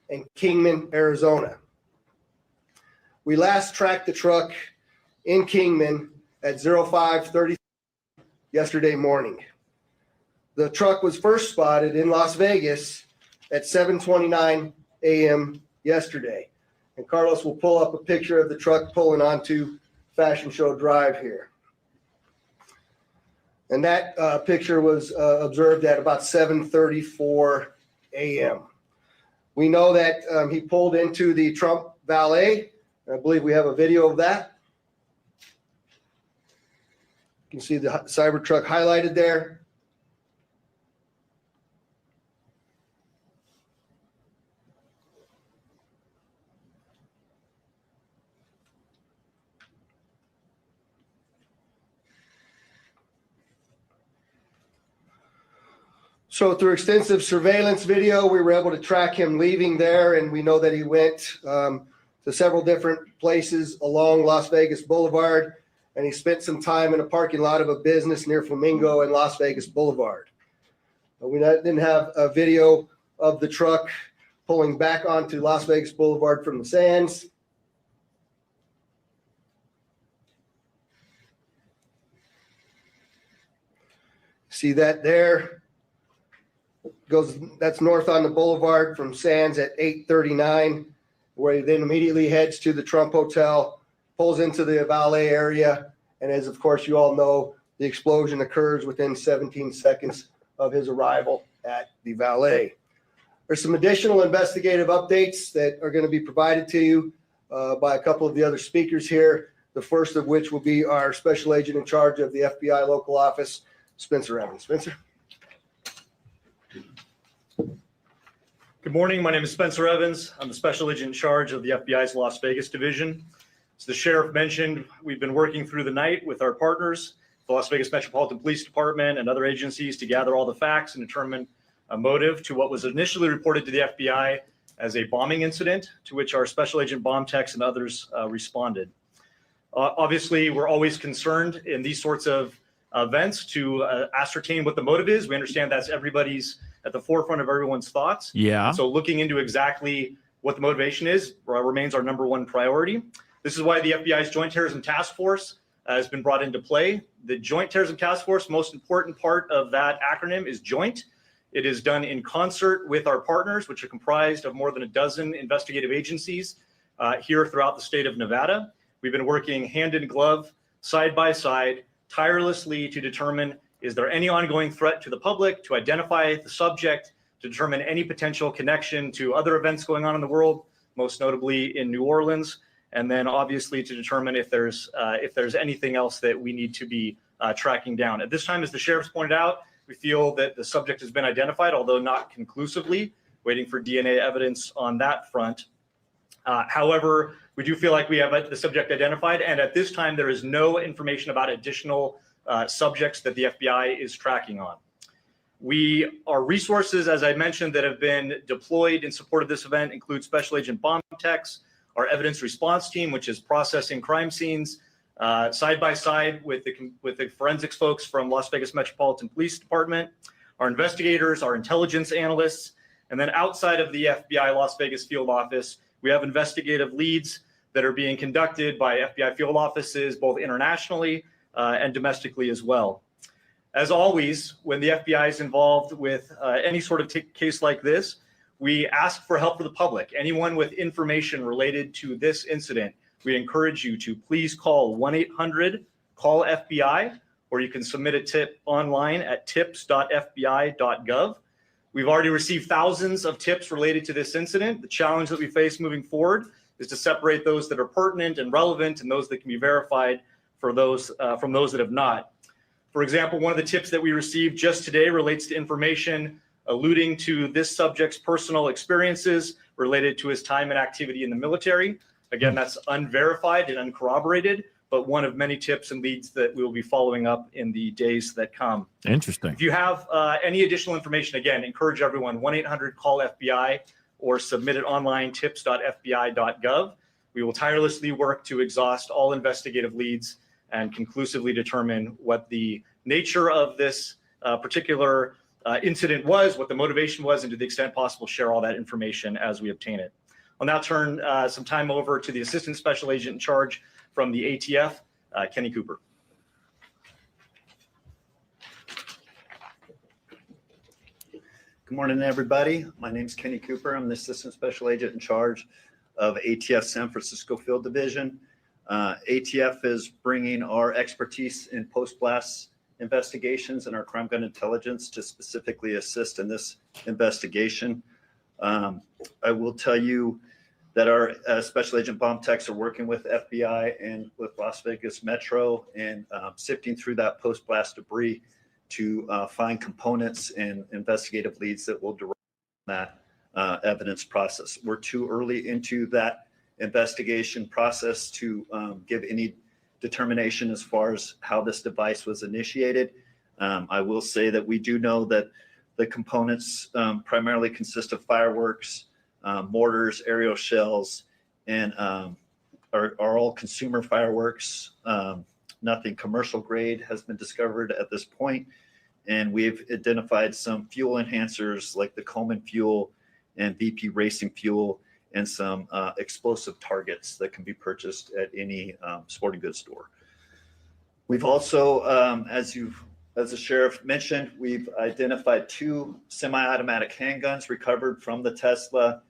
and Kingman, Arizona. We last tracked the truck in Kingman at 05:30 yesterday morning. The truck was first spotted in Las Vegas at 7:29 a.m. yesterday. And Carlos will pull up a picture of the truck pulling onto Fashion Show Drive here. And that picture was observed at about 7:34 a.m. We know that he pulled into the Trump Valet. I believe we have a video of that. You can see the Cybertruck highlighted there. So through extensive surveillance video, we were able to track him leaving there, and we know that he went to several different places along Las Vegas Boulevard, and he spent some time in a parking lot of a business near Flamingo and Las Vegas Boulevard. We didn't have a video of the truck pulling back onto Las Vegas Boulevard from the sands. See that there? That's north on the boulevard from Sands at 8:39, where he then immediately heads to the Trump Hotel, pulls into the valet area, and as of course you all know, the explosion occurs within 17 seconds of his arrival at the valet. There's some additional investigative updates that are going to be provided to you by a couple of the other speakers here, the first of which will be our special agent in charge of the FBI local office, Spencer Evans. Spencer? Good morning. My name is Spencer Evans. I'm the special agent in charge of the FBI's Las Vegas division. As the sheriff mentioned, we've been working through the night with our partners, the Las Vegas Metropolitan Police Department and other agencies, to gather all the facts and determine a motive to what was initially reported to the FBI as a bombing incident, to which our special agent bomb techs and others responded. Obviously, we're always concerned in these sorts of events to ascertain what the motive is. We understand that's everybody's at the forefront of everyone's thoughts. Yeah. So looking into exactly what the motivation is remains our number one priority. This is why the FBI's Joint Terrorism Task Force has been brought into play. The Joint Terrorism Task Force, most important part of that acronym is joint. It is done in concert with our partners, which are comprised of more than a dozen investigative agencies here throughout the state of Nevada. We've been working hand in glove, side by side, tirelessly to determine, is there any ongoing threat to the public, to identify the subject, to determine any potential connection to other events going on in the world, most notably in New Orleans, and then obviously to determine if there's anything else that we need to be tracking down. At this time, as the sheriff's pointed out, we feel that the subject has been identified, although not conclusively, waiting for DNA evidence on that front. However, we do feel like we have the subject identified, and at this time, there is no information about additional subjects that the FBI is tracking on. Our resources, as I mentioned, that have been deployed in support of this event include Special Agent Bomb Techs, our evidence response team, which is processing crime scenes, side by side with the forensics folks from Las Vegas Metropolitan Police Department, our investigators, our intelligence analysts, and then outside of the FBI Las Vegas field office, we have investigative leads that are being conducted by FBI field offices, both internationally and domestically as well. As always, when the FBI is involved with any sort of case like this, we ask for help for the public. Anyone with information related to this incident, we encourage you to please call 1-800-CALL-FBI, or you can submit a tip online at tips.fbi.gov. We've already received thousands of tips related to this incident. The challenge that we face moving forward is to separate those that are pertinent and relevant and those that can be verified for those from those that have not. For example, one of the tips that we received just today relates to information alluding to this subject's personal experiences related to his time and activity in the military. Again, that's unverified and uncorroborated, but one of many tips and leads that we will be following up in the days that come. Interesting. If you have any additional information, again, encourage everyone, 1-800-CALL-FBI, or submit it online, tips.fbi.gov. We will tirelessly work to exhaust all investigative leads and conclusively determine what the nature of this particular incident was, what the motivation was, and to the extent possible, share all that information as we obtain it. I'll now turn some time over to the Assistant Special Agent in charge from the ATF, Kenny Cooper. Good morning, everybody. My name is Kenny Cooper. I'm the Assistant Special Agent in charge of ATF San Francisco Field Division. ATF is bringing our expertise in post-blast investigations and our crime gun intelligence to specifically assist in this investigation. I will tell you that our Special Agent Bomb Techs are working with FBI and with Las Vegas Metro and sifting through that post-blast debris to find components and investigative leads that will derive that evidence process. We're too early into that investigation process to give any determination as far as how this device was initiated. I will say that we do know that The components primarily consist of fireworks, mortars, aerial shells, and are all consumer fireworks. Nothing commercial grade has been discovered at this point. And we've identified some fuel enhancers like the Coleman fuel and VP Racing fuel, and some explosive targets that can be purchased at any sporting goods store. We've also, as the sheriff mentioned, we've identified 2 semi-automatic handguns recovered from the Tesla.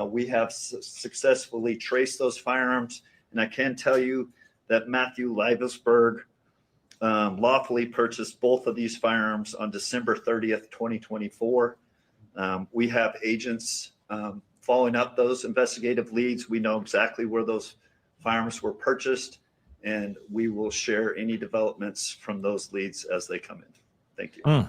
We have successfully traced those firearms, and I can tell you that Matthew Livesberg lawfully purchased both of these firearms on December 30th, 2024. We have agents following up those investigative leads. We know exactly where those firearms were purchased, and we will share any developments from those leads as they come in. Thank you.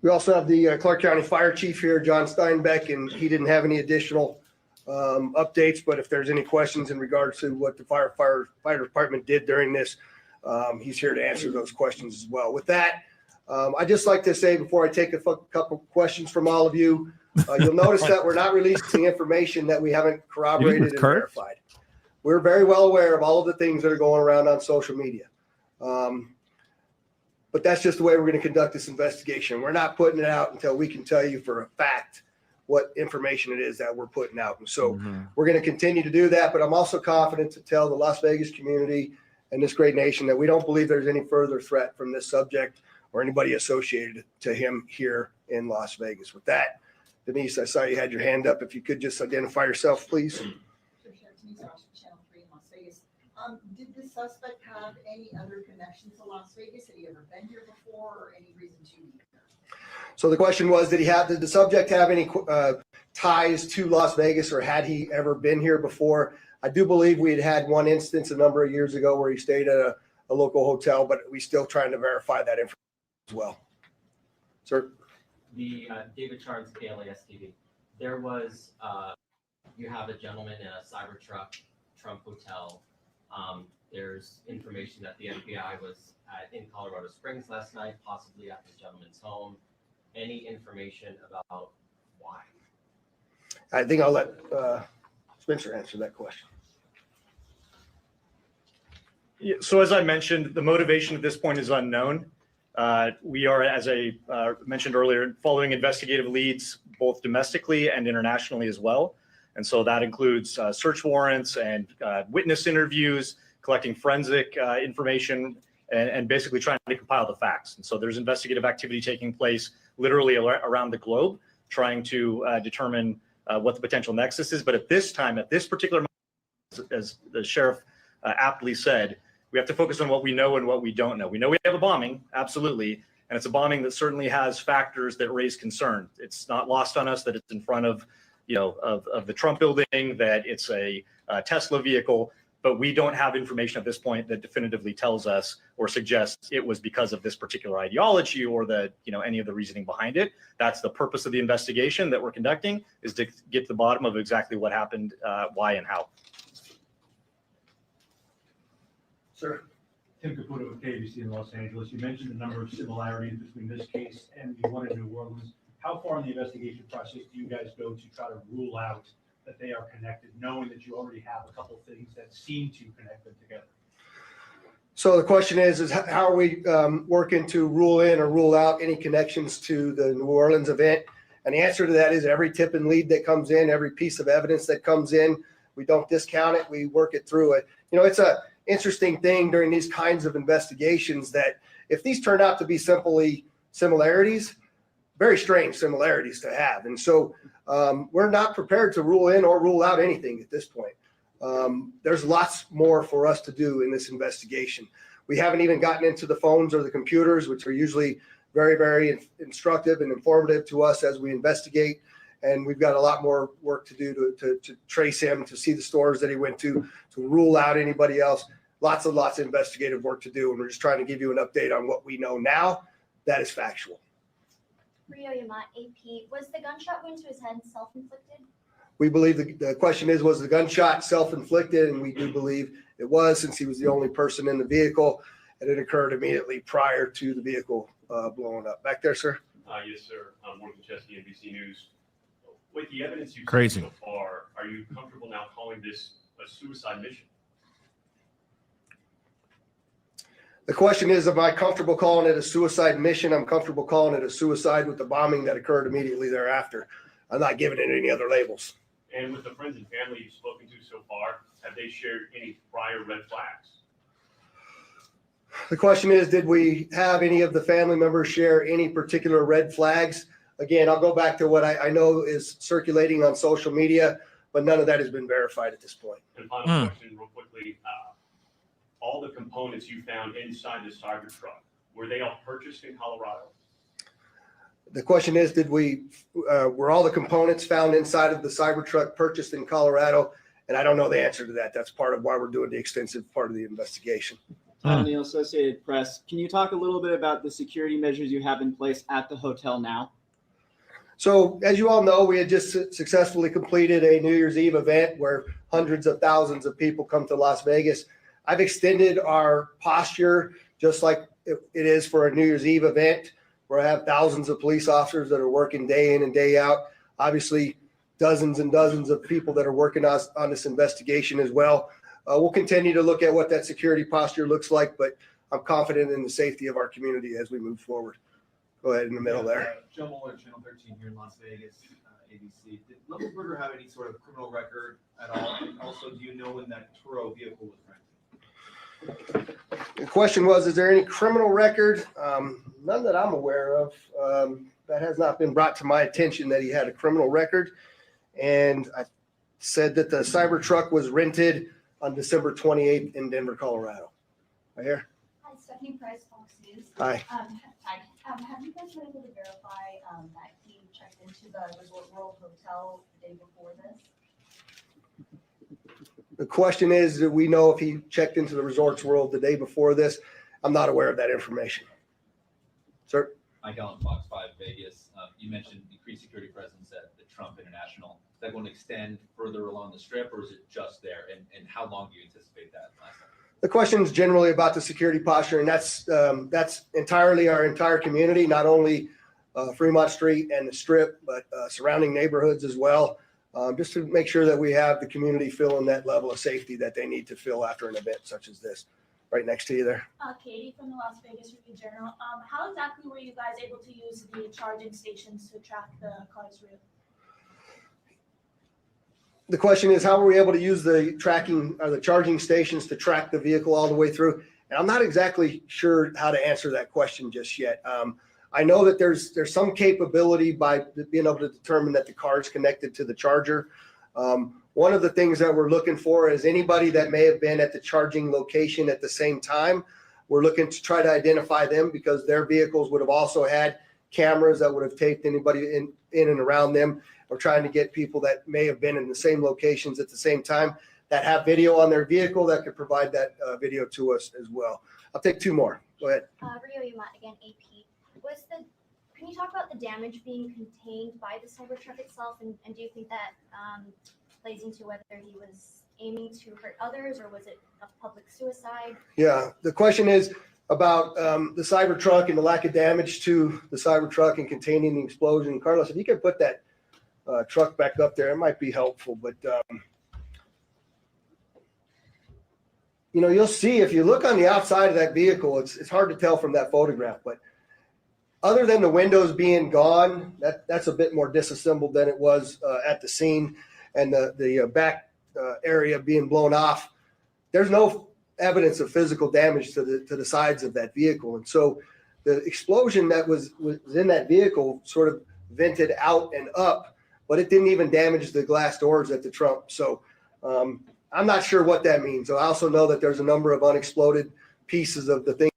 We also have the Clark County Fire Chief here, John Steinbeck, and he didn't have any additional updates, but if there's any questions in regards to what the fire department did during this, he's here to answer those questions as well. With that, I'd just like to say before I take a couple questions from all of you, you'll notice that we're not releasing information that we haven't corroborated and verified. We're very well aware of all of the things that are going around on social media. But that's just the way we're going to conduct this investigation. We're not putting it out until we can tell you for a fact what information it is that we're putting out. And so we're going to continue to do that. But I'm also confident to tell the Las Vegas community and this great nation that we don't believe there's any further threat from this subject or anybody associated to him here in Las Vegas. With that, Denise, I saw you had your hand up. If you could just identify yourself, please. Sure, Sheriff Denise Ross from Channel 3 in Las Vegas. Did the suspect have any other connections to Las Vegas? Had he ever been here before, or any reason to be here? So the question was, did the subject have any ties to Las Vegas, or had he ever been here before? I do believe we had one instance a number of years ago where he stayed at a local hotel, but we're still trying to verify that information as well. Sir? The David Charles, KLAS TV. There was, you have a gentleman in a Cybertruck Trump Hotel. There's information that the FBI was in Colorado Springs last night, possibly at the gentleman's home. Any information about why? I think I'll let Spencer answer that question. Yeah, so as I mentioned, the motivation at this point is unknown. We are, as I mentioned earlier, following investigative leads both domestically and internationally as well. And so that includes search warrants and witness interviews, collecting forensic information, and basically trying to compile the facts. And so there's investigative activity taking place literally around the globe, trying to determine what the potential nexus is. But at this time, at this particular moment, as the sheriff aptly said, we have to focus on what we know and what we don't know. We know we have a bombing, absolutely. And it's a bombing that certainly has factors that raise concern. It's not lost on us that it's in front of, of the Trump building, that it's a Tesla vehicle, but we don't have information at this point that definitively tells us or suggests it was because of this particular ideology or the, any of the reasoning behind it. That's the purpose of the investigation that we're conducting, is to get to the bottom of exactly what happened, why and how. Sir. Tim Caputo with KBC in Los Angeles. You mentioned the number of similarities between this case and the one in New Orleans. How far in the investigation process do you guys go to try to rule out that they are connected, knowing that you already have a couple of things that seem to connect them together? So the question is how are we working to rule in or rule out any connections to the New Orleans event? And the answer to that is every tip and lead that comes in, every piece of evidence that comes in, we don't discount it. We work it through it. It's a interesting thing during these kinds of investigations that if these turn out to be simply similarities, very strange similarities to have. And so we're not prepared to rule in or rule out anything at this point. There's lots more for us to do in this investigation. We haven't even gotten into the phones or the computers, which are usually very, very instructive and informative to us as we investigate. And we've got a lot more work to do to trace him, to see the stores that he went to rule out anybody else. Lots of investigative work to do. And we're just trying to give you an update on what we know now that is factual. Rio Yamat, AP, was the gunshot wound to his head self-inflicted? We believe the question is, was the gunshot self-inflicted? And we do believe it was, since he was the only person in the vehicle, and it occurred immediately prior to the vehicle blowing up. Back there, sir? Yes, sir. Morgan Chesky, NBC News. With the evidence you've Crazy. seen so far, are you comfortable now calling this a suicide mission? The question is, am I comfortable calling it a suicide mission? I'm comfortable calling it a suicide with the bombing that occurred immediately thereafter. I'm not giving it any other labels. And with the friends and family you've spoken to so far, have they shared any prior red flags? The question is, did we have any of the family members share any particular red flags? Again, I'll go back to what I know is circulating on social media, but none of that has been verified at this point. And final question real quickly. All the components you found inside the Cybertruck, were they all purchased in Colorado? The question is, were all the components found inside of the Cybertruck purchased in Colorado? And I don't know the answer to that. That's part of why we're doing the extensive part of the investigation. Tom Neal, Associated Press. Can you talk a little bit about the security measures you have in place at the hotel now? So as you all know, we had just successfully completed a New Year's Eve event where hundreds of thousands of people come to Las Vegas. I've extended our posture just like it is for a New Year's Eve event, where I have thousands of police officers that are working day in and day out. Obviously, dozens and dozens of people that are working on this investigation as well. We'll continue to look at what that security posture looks like, but I'm confident in the safety of our community as we move forward. Go ahead in the middle there. Joe Mueller, Channel 13 here in Las Vegas, ABC. Did Levelberger have any sort of criminal record at all? And also, do you know when that Turo vehicle was rented? The question was, is there any criminal record? None that I'm aware of. That has not been brought to my attention that he had a criminal record. And I said that the Cybertruck was rented on December 28th in Denver, Colorado. Right here. Hi, Stephanie Price, Fox News. Hi. Hi. Have you guys been able to verify that he checked into the Resort World Hotel the day before this? The question is, do we know if he checked into the Resorts World the day before this? I'm not aware of that information. Sir? Mike Allen, Fox 5 Vegas. You mentioned increased security presence at the Trump International. Is that going to extend further along the strip, or is it just there? And how long do you anticipate that lasting? The question is generally about the security posture, and that's entirely our entire community, not only Fremont Street and the Strip, but surrounding neighborhoods as well, just to make sure that we have the community feeling that level of safety that they need to feel after an event such as this. Right next to you there. Katie from the Las Vegas Review-Journal. How exactly were you guys able to use the charging stations to track the car's route? The question is, how were we able to use the tracking or the charging stations to track the vehicle all the way through? And I'm not exactly sure how to answer that question just yet. I know that there's some capability by being able to determine that the car is connected to the charger. One of the things that we're looking for is anybody that may have been at the charging location at the same time. We're looking to try to identify them because their vehicles would have also had cameras that would have taped anybody in and around them. We're trying to get people that may have been in the same locations at the same time that have video on their vehicle that could provide that video to us as well. I'll take two more. Go ahead. Rio Umat, again, AP. Can you talk about the damage being contained by the Cybertruck itself? And do you think that plays into whether he was aiming to hurt others or was it a public suicide? Yeah, the question is about the Cybertruck and the lack of damage to the Cybertruck and containing the explosion. Carlos, if you could put that truck back up there, it might be helpful. But, you know, you'll see if you look on the outside of that vehicle, it's hard to tell from that photograph. But other than the windows being gone, that's a bit more disassembled than it was at the scene. And the back area being blown off, there's no evidence of physical damage to the sides of that vehicle. And so the explosion that was in that vehicle sort of vented out and up, but it didn't even damage the glass doors at the Trump. So I'm not sure what that means. I also know that there's a number of unexploded pieces of the thing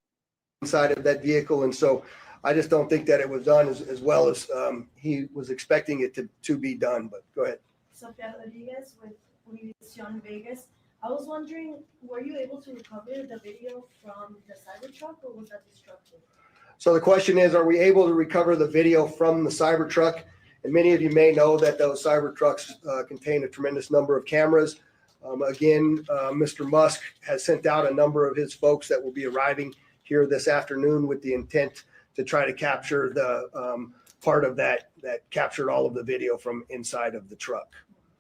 inside of that vehicle. And so I just don't think that it was done as well as he was expecting it to be done. But go ahead. Sofia Rodriguez with Univision Vegas. I was wondering, were you able to recover the video from the Cybertruck or was that destructive? So the question is, are we able to recover the video from the Cybertruck? And many of you may know that those cyber trucks contain a tremendous number of cameras. Mr. Musk has sent out a number of his folks that will be arriving here this afternoon with the intent to try to capture the part of that captured all of the video from inside of the truck.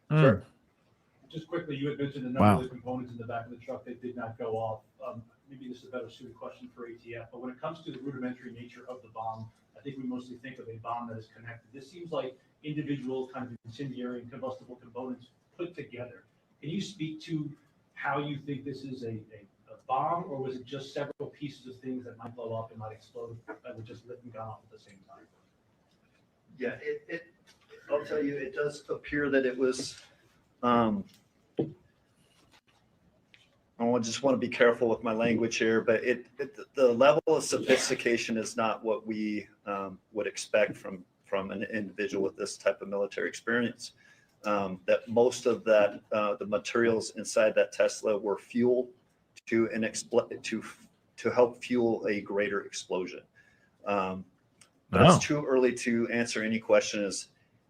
Sir? Just quickly, you had mentioned a number of the components in the back of the truck that did not go off. Maybe this is a better suited question for ATF, but when it comes to the rudimentary nature of the bomb, I think we mostly think of a bomb that is connected. This seems like individual kind of incendiary and combustible components put together. Can you speak to how you think this is a bomb, or was it just several pieces of things that might blow up and might explode that would just lit and gone off at the same time? Yeah, I'll tell you, it does appear that it was, I just want to be careful with my language here, but the level of sophistication is not what we would expect from an individual with this type of military experience. That most of that, the materials inside that Tesla were fuel to help fuel a greater explosion. But it's too early to answer any question is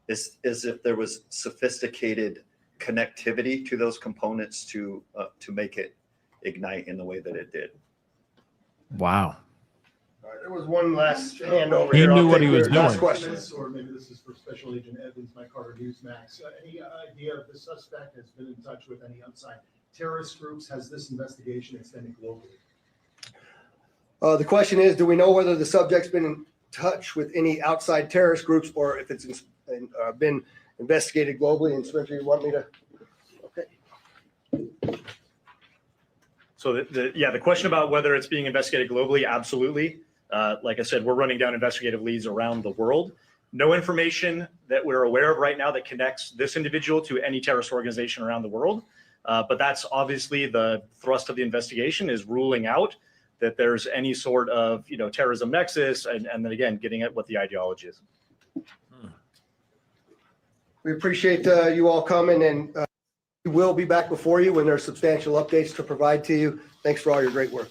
if there was sophisticated connectivity to those components to make it ignite in the way that it did. Wow. All right, there was one last hand over He here. knew what he was Last doing. question. Or maybe this is for Special Agent Evans, Mike Carter, Newsmax. Any idea if the suspect has been in touch with any outside terrorist groups? Has this investigation extended globally? The question is, do we know whether the subject's been in touch with any outside terrorist groups or if it's been investigated globally? And Spencer, you want me to? Okay. So the question about whether it's being investigated globally, absolutely. Like I said, we're running down investigative leads around the world. No information that we're aware of right now that connects this individual to any terrorist organization around the world. But that's obviously the thrust of the investigation, is ruling out that there's any sort of terrorism nexus, and then again getting at what the ideology is. We appreciate you all coming, and we will be back before you when there's substantial updates to provide to you. Thanks for all your great work.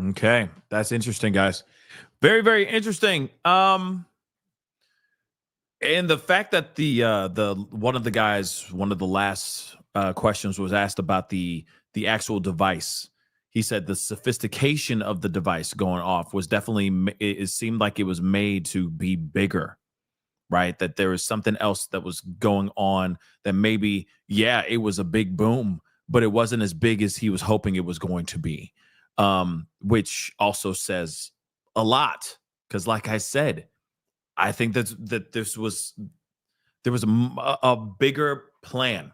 Okay, that's interesting, guys. Very, very interesting. And the fact that one of the last questions was asked about the actual device. He said the sophistication of the device going off was definitely, it seemed like it was made to be bigger, right? That there was something else that was going on, that maybe, yeah, it was a big boom, but it wasn't as big as he was hoping it was going to be, which also says a lot. Because like I said, I think that there was a bigger plan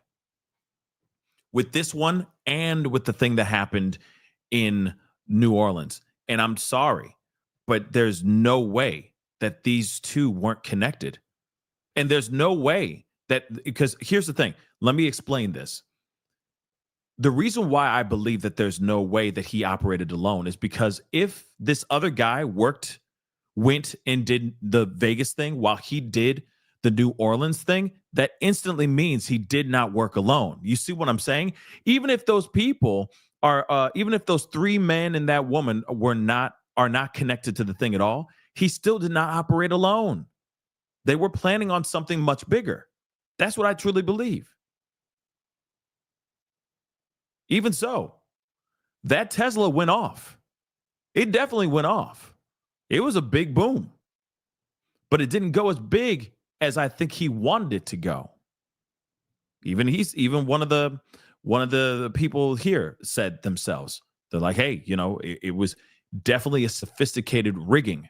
with this one and with the thing that happened in New Orleans. And I'm sorry, but there's no way that these two weren't connected. And there's no way that, because here's the thing, let me explain this. The reason why I believe that there's no way that he operated alone is because if this other guy went and did the Vegas thing while he did the New Orleans thing, that instantly means he did not work alone. You see what I'm saying? Even if those people even if those three men and that woman are not connected to the thing at all, he still did not operate alone. They were planning on something much bigger. That's what I truly believe. Even so, that Tesla went off. It definitely went off. It was a big boom, but it didn't go as big as I think he wanted it to go. Even one of the people here said themselves, they're like, hey, it was definitely a sophisticated rigging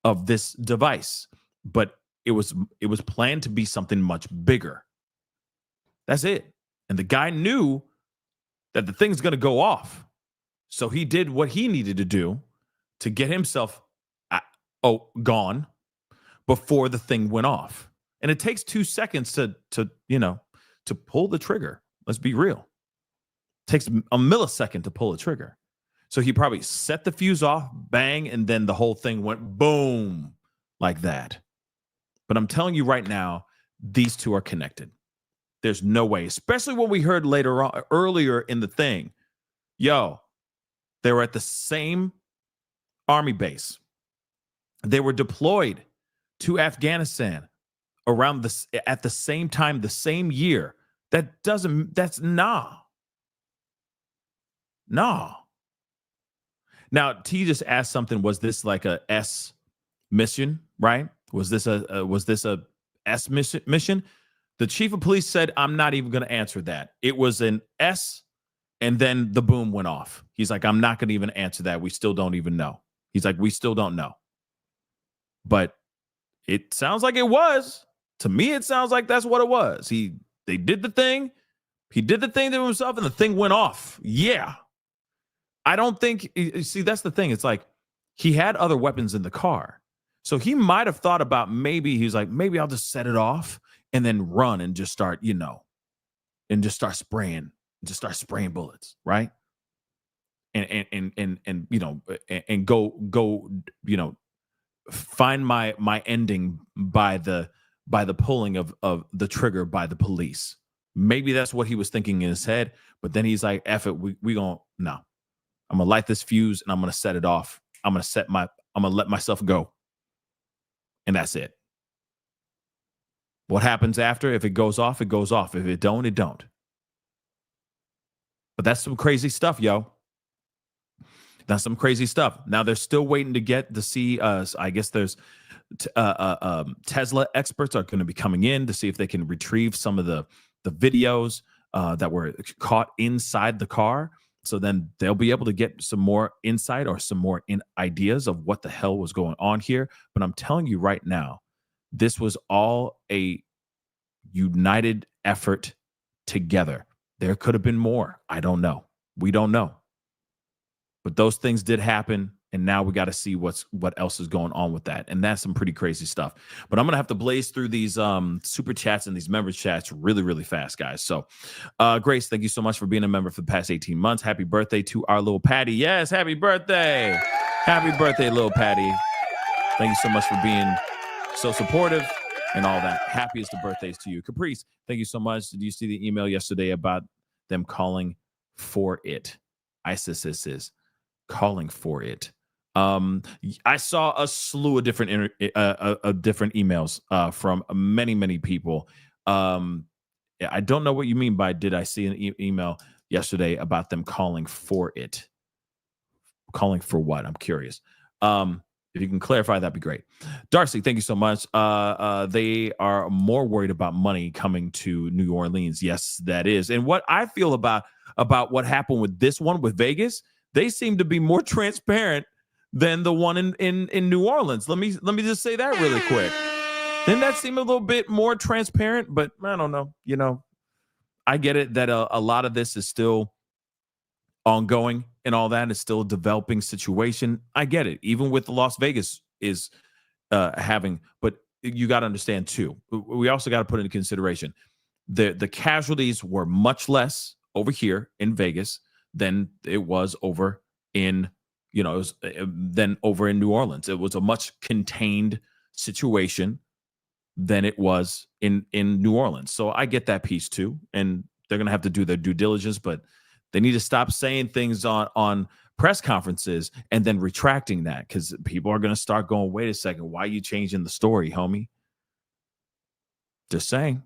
of this device, but it was planned to be something much bigger. That's it. And the guy knew that the thing's going to go off. So he did what he needed to do to get himself gone before the thing went off. And it takes 2 seconds to pull the trigger. Let's be real. It takes a millisecond to pull a trigger. So he probably set the fuse off, bang, and then the whole thing went boom like that. But I'm telling you right now, these two are connected. There's no way, especially when we heard earlier in the thing, they were at the same army base. They were deployed to Afghanistan around this at the same time, the same year. That's nah. Now, T just asked something. Was this like a S mission, right? Was this a S mission? The chief of police said, I'm not even going to answer that. It was an S, and then the boom went off. He's like, I'm not going to even answer that. We still don't even know. He's like, we still don't know. But it sounds like it was. To me, it sounds like that's what it was. They did the thing. He did the thing to himself, and the thing went off. Yeah. I don't think, see, that's the thing. It's like he had other weapons in the car. So he might have thought about maybe I'll just set it off and then run and just start, and just start spraying bullets, right? And go, find my ending by the pulling of the trigger by the police. Maybe that's what he was thinking in his head, but then he's like, F it, no. I'm gonna light this fuse and I'm gonna set it off. I'm gonna let myself go. And that's it. What happens after? If it goes off, it goes off. If it don't, it don't. But that's some crazy stuff, yo. That's some crazy stuff. Now they're still waiting to see. I guess there's Tesla experts are going to be coming in to see if they can retrieve some of the videos that were caught inside the car. So then they'll be able to get some more insight or some more ideas of what the hell was going on here. But I'm telling you right now, this was all a united effort together. There could have been more. I don't know. We don't know. But those things did happen. And now we got to see what else is going on with that. And that's some pretty crazy stuff. But I'm going to have to blaze through these super chats and these members chats really, really fast, guys. So Grace, thank you so much for being a member for the past 18 months. Happy birthday to our little Patty. Yes, happy birthday. Happy birthday, little Patty. Thank you so much for being so supportive and all that. Happiest of birthdays to you. Caprice, thank you so much. Did you see the email yesterday about them calling for it? ISIS is calling for it. I saw a slew of different different emails from many people. I don't know what you mean by did I see an email yesterday about them calling for it? Calling for what? I'm curious. If you can clarify, that'd be great. Darcy, thank you so much. They are more worried about money coming to New Orleans. Yes, that is. And what I feel about what happened with this one with Vegas, they seem to be more transparent than the one in New Orleans. Let me just say that really quick. Didn't that seem a little bit more transparent? But I don't know. I get it that a lot of this is still ongoing and all that. It's still a developing situation. I get it. Even with the Las Vegas is having, but you got to understand too. We also got to put into consideration the casualties were much less over here in Vegas than it was over in than over in New Orleans. It was a much contained situation than it was in New Orleans. So I get that piece too. And they're going to have to do their due diligence, but they need to stop saying things on press conferences and then retracting that, because people are going to start going, wait a second, why are you changing the story, homie? Just saying.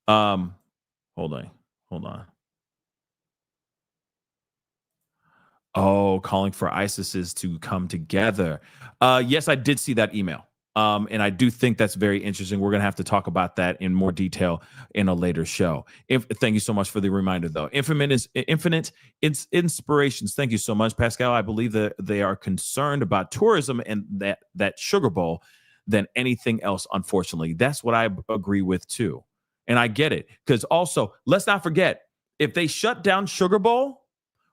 Hold on. Oh, calling for ISIS to come together. Yes, I did see that email. And I do think that's very interesting. We're going to have to talk about that in more detail in a later show. Thank you so much for the reminder, though. Infinite Inspirations. Thank you so much, Pascal. I believe that they are concerned about tourism and that Sugar Bowl than anything else, unfortunately. That's what I agree with, too. And I get it. Because also, let's not forget, if they shut down Sugar Bowl,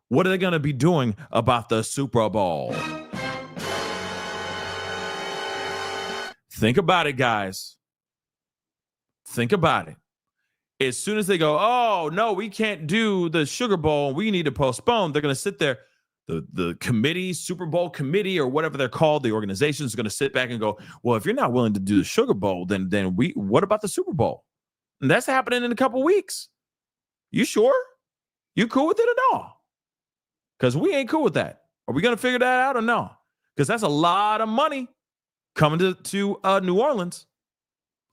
what are they going to be doing about the Super Bowl? Think about it, guys. Think about it. As soon as they go, oh, no, we can't do the Sugar Bowl, we need to postpone, they're going to sit there. The committee, Super Bowl committee, or whatever they're called, the organization is going to sit back and go, well, if you're not willing to do the Sugar Bowl, then what about the Super Bowl? And that's happening in a couple weeks. You sure? You cool with it or no? Because we ain't cool with that. Are we going to figure that out or no? Because that's a lot of money coming to New Orleans.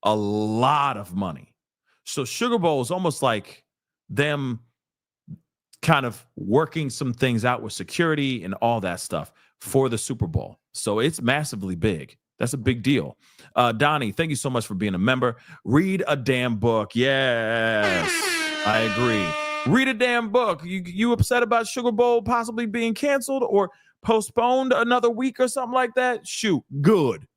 a lot of money. So Sugar Bowl is almost like them kind of working some things out with security and all that stuff for the Super Bowl. So it's massively big. That's a big deal. Donnie, thank you so much for being a member. Read a damn book. Yes, I agree. Read a damn book. You upset about Sugar Bowl possibly being canceled or postponed another week or something like that? Shoot, good.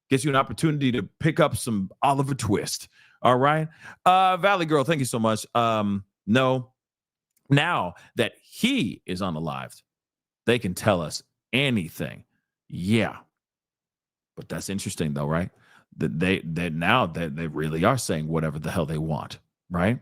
Gets you an opportunity to pick up some Oliver Twist. All right. Valley Girl, thank you so much. No. Now that he is unalived, they can tell us anything. Yeah. But that's interesting though, right? That they really are saying whatever the hell they want, right?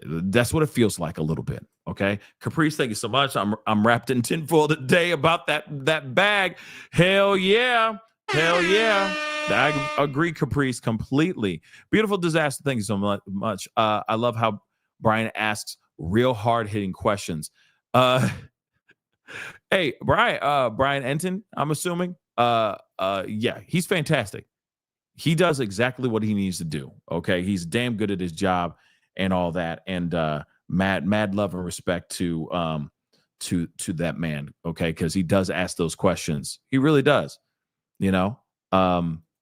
That's what it feels like a little bit. Okay. Caprice, thank you so much. I'm wrapped in tinfoil today about that bag. Hell yeah. Hell yeah. I agree, Caprice, completely. Beautiful Disaster, thank you so much. I love how Brian asks real hard-hitting questions. Hey, Brian Enton, I'm assuming. Yeah, he's fantastic. He does exactly what he needs to do. Okay, he's damn good at his job and all that. And mad love and respect to that man. Okay, because he does ask those questions. He really does. You know.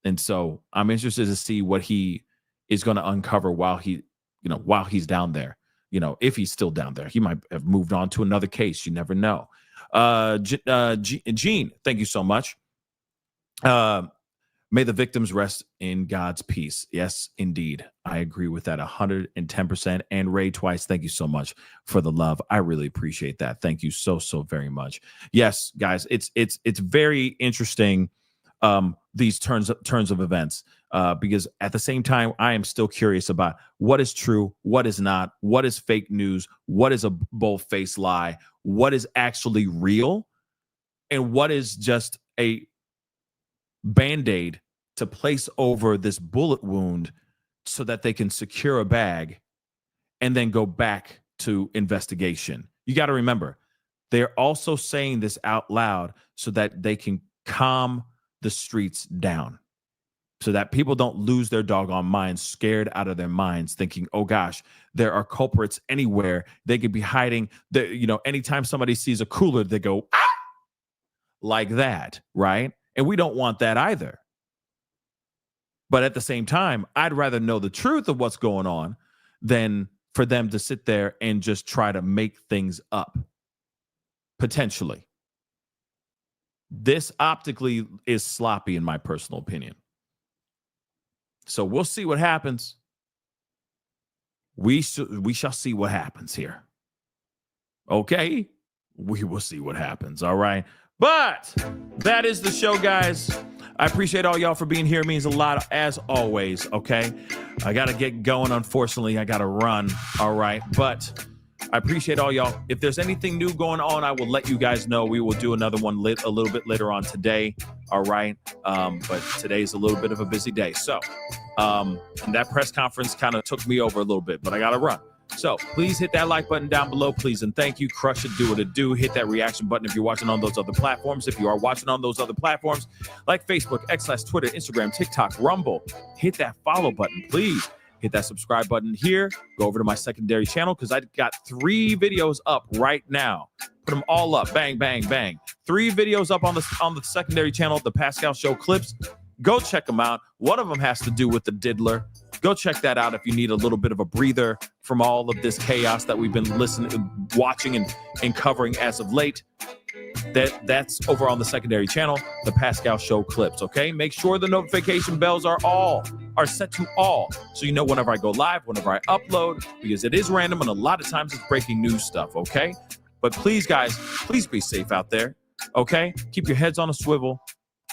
And so I'm interested to see what he is going to uncover while he's down there. You know, if he's still down there, he might have moved on to another case. You never know. Gene, thank you so much. May the victims rest in God's peace. Yes, indeed. I agree with that 110%. And Ray Twice, thank you so much for the love. I really appreciate that. Thank you so very much. Yes, guys, it's very interesting. These turns of events, because at the same time, I am still curious about what is true, what is not, what is fake news, what is a bold-faced lie, what is actually real, and what is just a Band-Aid to place over this bullet wound so that they can secure a bag and then go back to investigation. You got to remember, they're also saying this out loud so that they can calm the streets down, so that people don't lose their doggone minds, scared out of their minds, thinking, oh gosh, there are culprits anywhere. They could be hiding. Anytime somebody sees a cooler, they go, ah! Like that, right? And we don't want that either. But at the same time, I'd rather know the truth of what's going on than for them to sit there and just try to make things up, potentially. This optically is sloppy, in my personal opinion. So we'll see what happens. We shall see what happens here. Okay? We will see what happens. All right. But that is the show, guys. I appreciate all y'all for being here. It means a lot, as always. Okay? I got to get going. Unfortunately, I got to run. All right. But I appreciate all y'all. If there's anything new going on, I will let you guys know. We will do another one a little bit later on today. All right. But today's a little bit of a busy day. So that press conference kind of took me over a little bit, but I got to run. So please hit that like button down below, please. And thank you. Crush it. Do what it do. Hit that reaction button if you're watching on those other platforms. If you are watching on those other platforms like Facebook, X/, Twitter, Instagram, TikTok, Rumble, hit that follow button, please. Hit that subscribe button here. Go over to my secondary channel because I got 3 videos up right now. Put them all up. Bang, bang, bang. 3 videos up on the secondary channel, the Pascal Show clips. Go check them out. One of them has to do with the diddler. Go check that out if you need a little bit of a breather from all of this chaos that we've been watching and covering as of late. That's over on the secondary channel, the Pascal Show clips. Okay, make sure the notification bells are set to all, so you know whenever I go live, whenever I upload, because it is random and a lot of times it's breaking news stuff. Okay, but please, guys, please be safe out there. Okay, keep your heads on a swivel,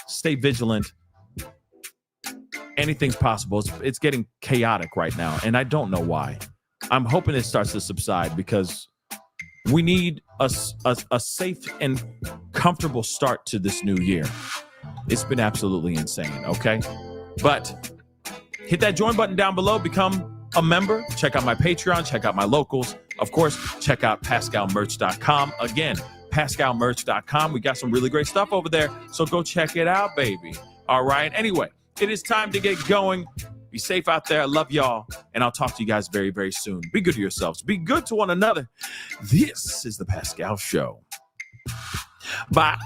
stay vigilant. Anything's possible. It's getting chaotic right now, and I don't know why. I'm hoping it starts to subside because we need a safe and comfortable start to this new year. It's been absolutely insane, okay? But hit that join button down below. Become a member. Check out my Patreon. Check out my locals. Of course, check out PascalMerch.com. Again, PascalMerch.com. We got some really great stuff over there, so go check it out, baby. All right? Anyway, it is time to get going. Be safe out there. I love y'all. And I'll talk to you guys very, very soon. Be good to yourselves. Be good to one another. This is the Pascal Show. Bye.